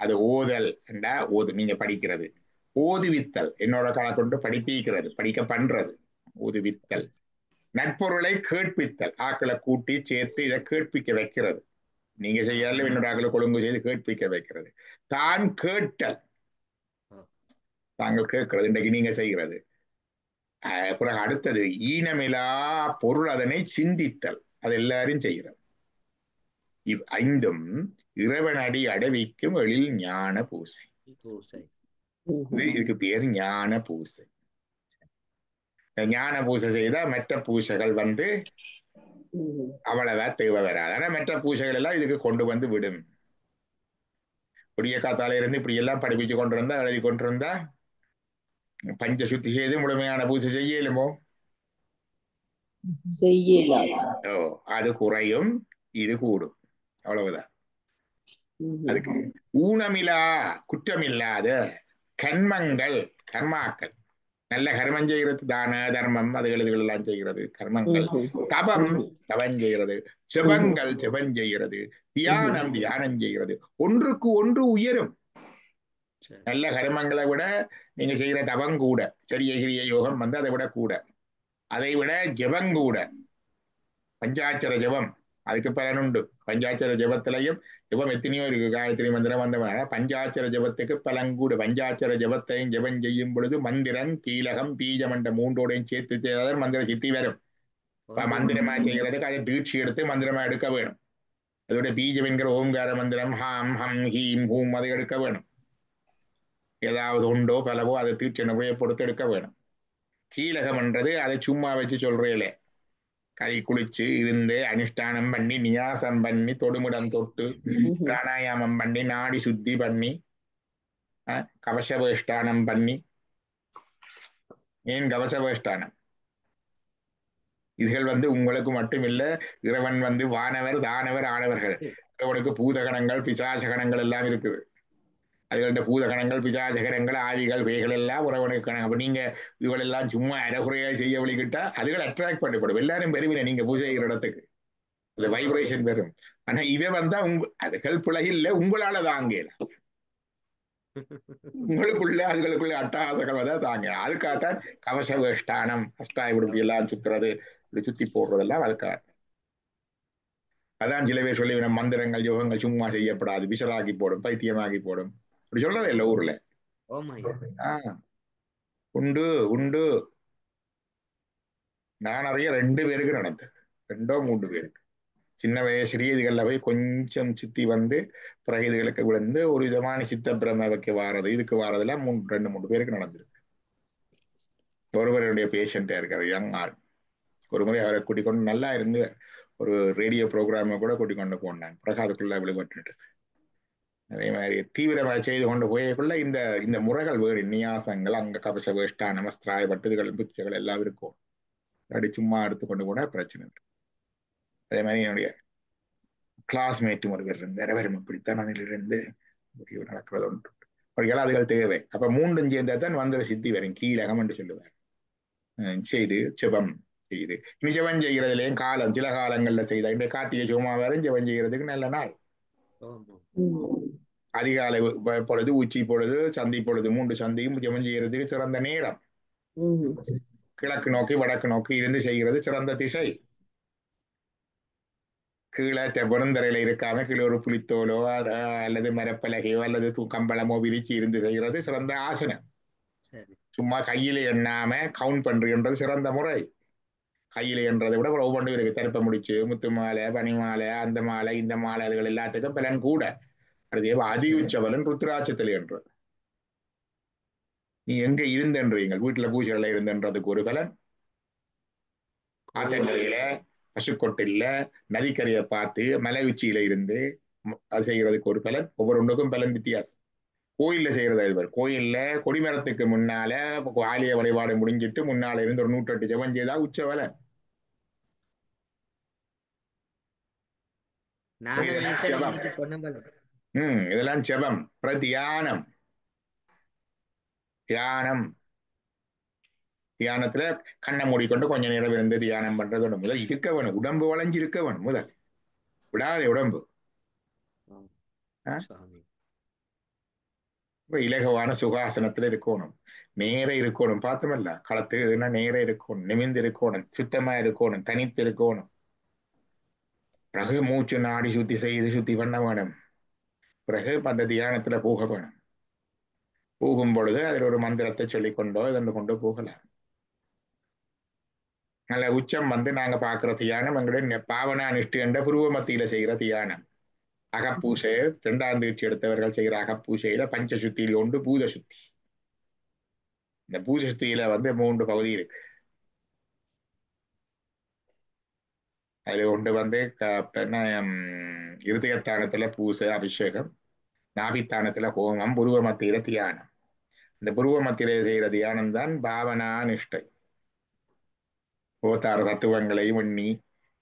அது ஓதல் என்றா நீங்க படிக்கிறது. ஓதுவித்தல் என்னோட கால கொண்டு படிப்பிக்கிறது, படிக்க பண்றது ஓதுவித்தல். நட்பொருளை கேட்பித்தல், ஆக்களை கூட்டி சேர்த்து இதை கேட்பிக்க வைக்கிறது. நீங்க செய்யல என்னோட ஆக்களை கொழுங்கு செய்து கேட்பிக்க வைக்கிறது. தான் கேட்டல், தாங்கள் கேட்கறது இன்றைக்கு நீங்க செய்கிறது. பிறகு அடுத்தது ஈனமிலா பொருள் அதனை சிந்தித்தல், அது எல்லாரும் செய்கிறோம். ஐந்தும் இறைவனடி அடைவிக்கும் எழில் ஞான பூசை. இதுக்கு பேர் ஞான பூசை. ஞான பூசை செய்தா மற்ற பூசைகள் அவ்வளவா தேவை வராது. ஆனா மற்ற பூசைகள் எல்லாம் இதுக்கு கொண்டு விடும். விடிய காத்தால இருந்து இப்படி எல்லாம் படிப்பிச்சு கொண்டிருந்தா, எழுதி கொண்டிருந்தா பஞ்ச சுத்தி செய்து முழுமையான பூஜை செய்யலுமோ? அது குறையும், இது கூடும், அவ்வளவுதான். அதுக்கு ஊனமில்லா குற்றமில்லாத கர்மங்கள், கர்மாக்கள், நல்ல கர்மம் செய்கிறது, தான தர்மம் அதுகள் எல்லாம் செய்கிறது கர்மங்கள். தபம் தவம் செய்கிறது, ஜெபங்கள் ஜெபம் செய்கிறது, தியானம் தியானம் செய்கிறது. ஒன்றுக்கு ஒன்று உயரும். நல்ல கர்மங்களை விட நீங்க செய்யற தவம் கூட, சரிய கிரிய யோகம் அதை விட கூட, அதை விட ஜெபம் கூட. பஞ்சாட்சர ஜெபம் அதுக்கு பலனுண்டு. பஞ்சாட்சர ஜெபத்திலையும் ஜெபம் எத்தனையோ இருக்கு, காயத்ரி மந்திரம் அந்த மாதிரி. பஞ்சாட்சர ஜெபத்துக்கு பலன் கூட. பஞ்சாட்சர ஜெபத்தையும் ஜெபம் செய்யும் பொழுது மந்திரம், கீலகம், பீஜம் என்ற மூன்றோடையும் சேர்த்து செய்தால் மந்திர சித்தி வரும். மந்திரமா செய்யறதுக்கு அதை தீட்சி எடுத்து மந்திரமா எடுக்க வேணும். அதோட பீஜம் என்கிற ஓம்கார மந்திரம், ஹாம் ஹம் ஹீம் ஹூம் அதை எடுக்க வேணும். ஏதாவது உண்டோ பலவோ அதை தீட்சண பொறுத்து எடுக்க வேணும். கீலகம் என்றது அதை சும்மா வச்சு சொல்றேலே, கை குளிச்சு இருந்து அனுஷ்டானம் பண்ணி நியாசம் பண்ணி தொடுமுடம் தொட்டு பிராணாயாமம் பண்ணி நாடி சுத்தி பண்ணி கவசவேஷ்டானம் பண்ணி. ஏன் கவசவேஷ்டானம்? இதுகள் உங்களுக்கு மட்டும் இல்ல, இறைவன் வானவர் தானவர் ஆனவர்கள். இறைவனுக்கு பூதகணங்கள் பிசாசகணங்கள் எல்லாம் இருக்குது. அதுகள பூதகணங்கள் பிசாசகரங்கள் ஆவிகள் வேகள் எல்லாம் உறவனுக்கு கணக்கு. அப்ப நீங்க இதுகள் எல்லாம் சும்மா அறகுறையா செய்ய வழிகிட்டா அதுகள் அட்ராக்ட் பண்ணப்படும். எல்லாரும் பெறுவீங்க நீங்க பூஜை செய்கிற இடத்துக்கு, அது வைப்ரேஷன் பெறும். ஆனா இவை அதுகள் பிழை இல்லை, உங்களால தாங்கல. உங்களுக்குள்ள அதுகளுக்குள்ள அட்டகாசங்கள் தாங்க. அதுக்காகத்தான் கவச வேஷ்டானம், அஷ்டாய் இப்படி எல்லாம் சுத்துறது, இப்படி சுத்தி போடுறதெல்லாம் அதுக்காக. அதான் சில பேர் சொல்லி மந்திரங்கள் யோகங்கள் சும்மா செய்யப்படாது, விசலாக்கி போடும், பைத்தியமாக்கி போடும், அப்படி சொல்றதே இல்லை ஊர்ல. உண்டு உண்டு. நான் நிறைய 2 பேருக்கு நடந்தது, 2 3 பேருக்கு. சின்ன வயசுலயே இதுகள்ல போய் கொஞ்சம் சித்தி பிறகு இதுகளுக்கு விழுந்து ஒரு விதமான சித்த பிரமவைக்கு வாரது, இதுக்கு வாரதெல்லாம் 2 3 பேருக்கு நடந்திருக்கு. ஒருவருடைய பேஷண்டா இருக்காரு, யங் ஆள். ஒரு முறை அவரை கூட்டிக் கொண்டு நல்லா இருந்து ஒரு ரேடியோ ப்ரோக்ராம கூட கூட்டிக் கொண்டு போனான். பிறகு அதுக்குள்ள விழுபட்டுட்டது. அதே மாதிரி தீவிரமாக செய்து கொண்டு போயக்குள்ள இந்த முறைகள் வேறு நியாசங்கள், அங்க கவச வேஷ்டா நமஸ்திராய பட்டுதுகள் புச்சைகள் எல்லாம் இருக்கும். அப்படி சும்மா எடுத்துக்கொண்டு போனா பிரச்சனை இருக்கு. அதே மாதிரி என்னுடைய கிளாஸ்மேட்டும் ஒருவர் இருந்தார். அவரும் இப்படித்தான் அதிலிருந்து நடக்கிறது ஒன்று. அவர்கள் அதுகள் தேவை. அப்ப 3 சேர்ந்தா தான் மந்திர சித்தி வரும். கீழகம் என்று சொல்லுவார். செய்து ஜெபம் செய்து இனி ஜெபம் செய்கிறதுலேயும் காலம், சில காலங்கள்ல செய்த இந்த கார்த்திகை சோமாவாரம் ஜெபம் செய்கிறதுக்கு நல்ல நாள். அதிகாலை பொழுது, உச்சி பொழுது, சந்தி பொழுது, 3 சந்தியும் ஜெபம் செய்யறதுக்கு சிறந்த நேரம். கிழக்கு நோக்கி வடக்கு நோக்கி இருந்து செய்கிறது சிறந்த திசை. கீழே பெருந்தரையில இருக்காம கீழே ஒரு புலித்தோலோ அல்லது மரப்பலகையோ அல்லது கம்பளமோ விரிச்சு இருந்து செய்கிறது சிறந்த ஆசனம். சும்மா கையில எண்ணாம கவுண்ட் பண்றதுன்றது சிறந்த முறை. கையில என்றதை விட ஒவ்வொன்றும் இருக்கு. தருப்ப முடிச்சு, முத்து மாலை, பனி மாலை, அந்த மாலை, இந்த மாலை, அதுகள் எல்லாத்துக்கும் பலன் கூட. அது அதியுச்ச பலன் ருத்ராட்சத்தில் என்றது. நீ எங்க இருந்தன்றீங்க, வீட்டுல பூஜைகளை இருந்தன்றதுக்கு ஒரு பலன். ஆத்தங்கரையில, பசுக்கொட்டில, நதிக்கரையை பார்த்து மலை உச்சியில இருந்து அது செய்யறதுக்கு ஒரு பலன். ஒவ்வொரு ஒன்றுக்கும் பலன் வித்தியாசம். கோயில்ல செய்யறது இது. கோயில்ல கொடிமரத்துக்கு முன்னால ஆலய வழிபாடு முடிஞ்சிட்டு முன்னால இருந்து ஒரு 108 ஜெபம் செய்தா உச்ச பலன். இதெல்லாம் ஜெபம். தியானம், தியானம், தியானத்துல கண்ணை மூடிக்கொண்டு கொஞ்ச நேரம் இருந்து தியானம் பண்றதோட முதல் இருக்க வேணும். உடம்பு வளைஞ்சு இருக்க வேணும். முதல் விடாத உடம்பு. இலகுவான சுகாசனத்துல இருக்கணும். நேர இருக்கணும். பார்த்தோம்ல, களத்துனா நேர இருக்கணும், நிமிந்து இருக்கணும், சுத்தமா இருக்கணும், தனித்து இருக்கணும். பிறகு மூச்சு நாடி சுத்தி செய்து சுத்தி பண்ண வேணும். பிறகு அந்த தியானத்துல போக வேணும். போகும் பொழுது அதில் ஒரு மந்திரத்தை சொல்லிக்கொண்டோ இதன்று கொண்டோ போகலாம். நல்ல உச்சம் வந்து நாங்க பாக்குற தியானம் எங்களுடைய பாவனா நிஷ்டு என்ற புருவ மத்தியில செய்கிற தியானம். அகப்பூசை 2ஆம் தீட்சி எடுத்தவர்கள் செய்கிற அகப்பூசையில பஞ்ச சுத்தியில உண்டு பூத சுத்தி. இந்த பூத சுத்தியில வந்து 3 பகுதி இருக்கு. அதுல ஒன்று வந்து இருதயத்தானத்துல பூசை அபிஷேகம், நாபித்தானத்துல ஹோமம், புருவ மத்தியில தியானம். இந்த புருவ மத்தியில செய்கிற தியானம் தான் பாவனா நிஷ்டை. 6 தத்துவங்களையும் எண்ணி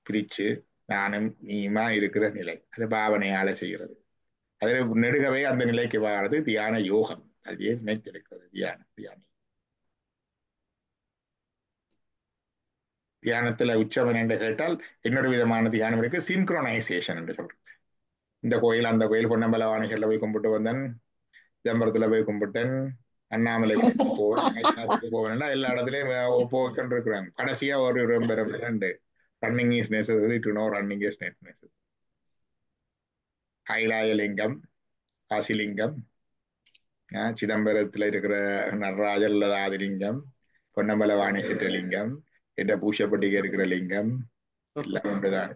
பிரிச்சு நானும் நீயுமா இருக்கிற நிலை, அது பாவனையால செய்கிறது. அதுல நெடுகவே அந்த நிலைக்கு வாரது தியான யோகம். அதையே நினைத்திருக்கிறது தியானம். தியானத்துல உச்சவன் என்று கேட்டால் இன்னொரு விதமான தியானம் இருக்கு, சின்க்ரோனைசேஷன் என்று சொல்றது. இந்த கோயில் அந்த கோயில் பொன்னம்பலவாணிகள்ல போய் கும்பிட்டு வந்தேன், சிதம்பரத்துல போய் கும்பிட்டேன், அண்ணாமலை போவேன், எல்லா இடத்துலயும் போய்கொண்டு இருக்கிறாங்க. கடைசியா ஒரு ரெண்டு running is necessary to no running is not necessary. Kailayalingam, Kasilingam, சிதம்பரத்துல இருக்கிற நடராஜர் ஆதிலிங்கம், பொன்னம்பலவாணி சிற்றலிங்கம், என்ற பூஷப்பட்டிக்கு இருக்கிற லிங்கம் எல்லாம் உண்டுதான்.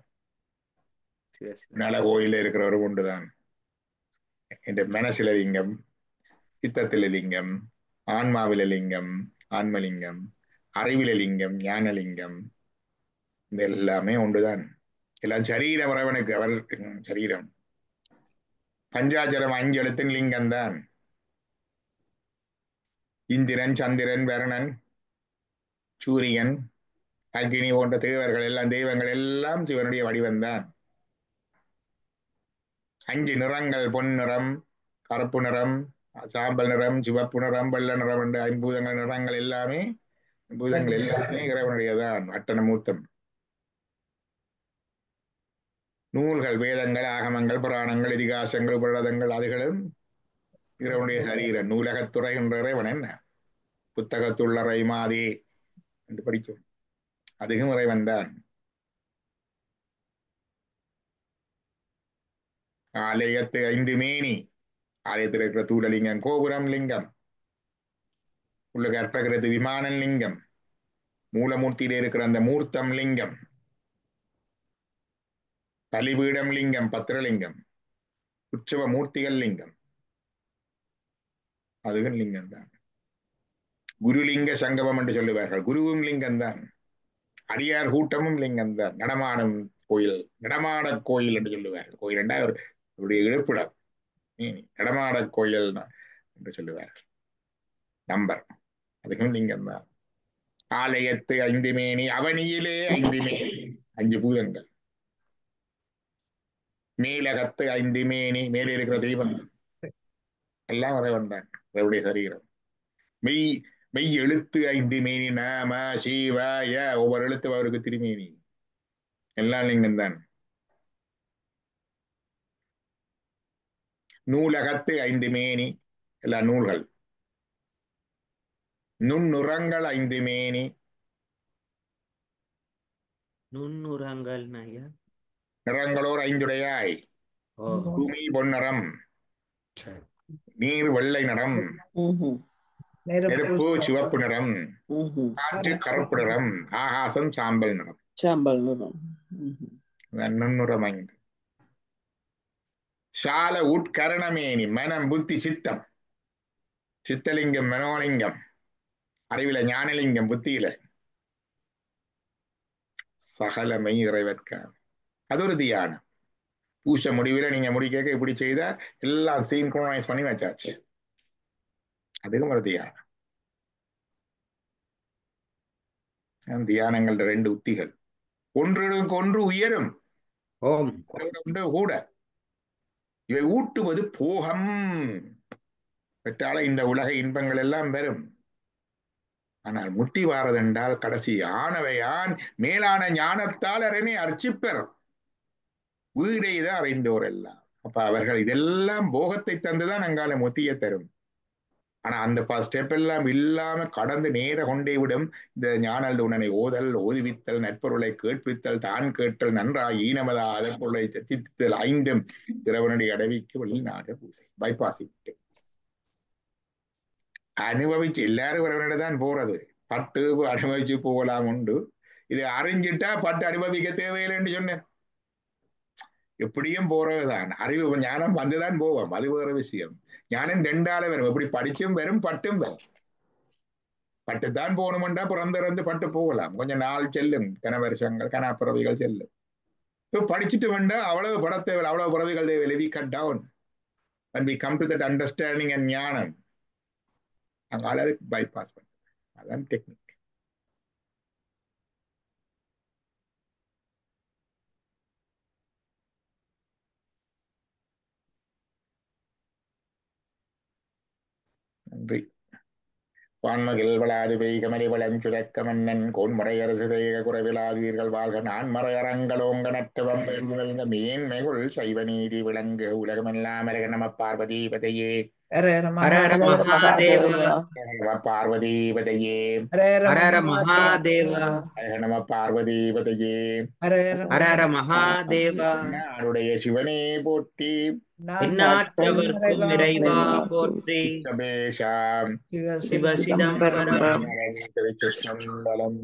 நல கோயில இருக்கிறவரும் உண்டுதான். என்ற மனசில லிங்கம், சித்தத்தில லிங்கம், ஆன்மாவில லிங்கம், ஆன்மலிங்கம், அறிவில லிங்கம், ஞானலிங்கம், இந்த எல்லாமே உண்டுதான். எல்லாம் சரீரம் உறவனுக்கு அவர் சரீரம். பஞ்சாச்சரம் 5 எழுத்தின் லிங்கம் தான். இந்திரன், சந்திரன், வருணன், சூரியன், அக்னி போன்ற தேவர்கள் எல்லாம் தெய்வங்கள் எல்லாம் சிவனுடைய வடிவம்தான். 5 நிறங்கள், பொன் நிறம், கருப்பு நிறம், சாம்பல் நிறம், சிவப்பு நிறம், வெள்ள நிறம் என்ற 5 நிறங்கள் எல்லாமே இறைவனுடையதான். அட்டனமூர்த்தம். நூல்கள், வேதங்கள், ஆகமங்கள், புராணங்கள், இதிகாசங்கள், உபநிடதங்கள், அதுகளும் இறைவனுடைய சரீரம். நூலகத்துறை என்ற இறைவன் என்ன, புத்தகத்துள்ளறை மாதே என்று படித்தோம், அதுவும் இறைவன் தான். ஆலயத்து 5 மேனி, ஆலயத்தில் இருக்கிற தூளலிங்கம் கோபுரம் லிங்கம், உள்ள கற்பகிறது விமானம் லிங்கம், மூலமூர்த்தியில இருக்கிற அந்த மூர்த்தம் லிங்கம், பலிபீடம் லிங்கம், பத்திரலிங்கம், உற்சவ மூர்த்திகள் லிங்கம், அதுவும் லிங்கம் தான். குருலிங்க சங்கமம் என்று சொல்லுவார்கள், குருவும் லிங்கம் தான். அடியார் கூட்டமும் லிங்கம் தான். நடமாடும் கோயில், நடமாட கோயில் என்று சொல்லுவார்கள். கோயில் என்றால் அவருடைய இழப்பிடம், நடமாட கோயில் என்று சொல்லுவார்கள். நம்பர், அதுவும் லிங்கம் தான். ஆலயத்து 5 மேனி, அவனியிலே 5 மேனி, 5 பூதங்கள். மேலகத்து 5 மேனி, மேலே இருக்கிற தெய்வம் எல்லாம் இறைவன் தான், அவருடைய சரீரம். மெய் எழுத்து 5 மேனி, நம சிவாய, ஒவ்வொரு எழுத்து அவருக்கு திருமேனி, எல்லாம் லிங்கம் தான். நூலகத்து 5 மேனி, எல்லா நூல்கள். நுண்ணுரங்கள் 5 மேனி, நுண்ணுரங்கள் நிறங்களோர் 5உடையாய். பூமி பொன்னிறம், நீர் வெள்ளை நிறம், நெருப்பு சிவப்பு நிறம், காற்று கருப்பு நிறம், ஆகாசம் சாம்பல் நிறம். நுண்ணுரம் 5. சால உட்கரணமேனி, மனம் புத்தி சித்தம், சித்தலிங்கம், மனோலிங்கம், அறிவில ஞானலிங்கம், புத்தியில சகலமை இறைவற்கான. அது ஒரு தியானம். பூச முடிவில் நீங்க முடிக்க இப்படி செய்த எல்லாம் சின்க்ரோனைஸ் பண்ணி வச்சாச்சு, அதுவும் ஒரு தியானம். தியானங்கள் 2 உத்திகள், ஒன்று உயரும் கூட. இவை ஊட்டுவது போகம் பெற்றால இந்த உலக இன்பங்கள் எல்லாம் வரும். ஆனால் முத்தி வாரதென்றால் கடைசி ஆனவையான் மேலான ஞானத்தால் அரணை அர்ச்சிப்பர் வீடைத அறிந்தோர் எல்லாம். அப்ப அவர்கள் இதெல்லாம் போகத்தை தந்துதான் அங்கால முத்தியை தரும். ஆனா அந்த ஸ்டெப் எல்லாம் இல்லாம கடந்து நேர கொண்டே விடும் இந்த ஞானல் உடனே ஓதல், ஓதுவித்தல், நட்பொருளை கேட்பித்தல், தான் கேட்டல், நன்றாய் ஈனமதா அதற்பொருளை சத்தித்தல் 5 இறைவனுடைய அடவிக்கு வெளிநாடு பூசை பைபாசிட்டு அனுபவிச்சு எல்லாரும் இறைவனிட தான் போறது. பட்டு அனுபவிச்சு போகலாம் உண்டு, இது அறிஞ்சிட்டா பட்டு அனுபவிக்க தேவையில்லைன்னு சொன்னேன். எப்படியும் போறதுதான். அறிவு ஞானம் வந்துதான் போவோம், அது வேற விஷயம். ஞானம் 2 வரும், எப்படி படிச்சும் வரும் பட்டும் வரும். பட்டுத்தான் போகணும்டா பிறந்திருந்து பட்டு போகலாம், கொஞ்சம் நாள் செல்லும், கன வருஷங்கள் கன பிறவிகள் செல்லும். இப்போ படிச்சுட்டு வந்தா அவ்வளவு பட தேவை, அவ்வளவு பிறவிகள் தேவை. We cut down when we come to that understanding and ஞானம் அங்கால பைபாஸ் பண்ண, அதான் டெக்னிக். நன்றி. வான்மகில் வளாது பெய்கமலை வளம் சுரக்க மன்னன் கோன்முறை அரசு செய்க குறைவிலாதீர்கள் வாழ்க நான்மறை அறங்களோங்க நட்டவம் மேன்மைகுள் சைவ நீதி விளங்கு உலகமெல்லாம் அரக நம பார்வதீபதையே. ஹர மகாதேவா. நம பார்வதீபதையே. ஹர மகாதேவா. நம பார்வதீபதையே. ஹர மகாதேவா. நாடுடைய சிவனே போற்றி, எந்நாட்டவர்க்கும் இறைவா போற்றி. சபேஷாம் சிவ சிதம்பரம். திருச்சிற்றம்பலம்.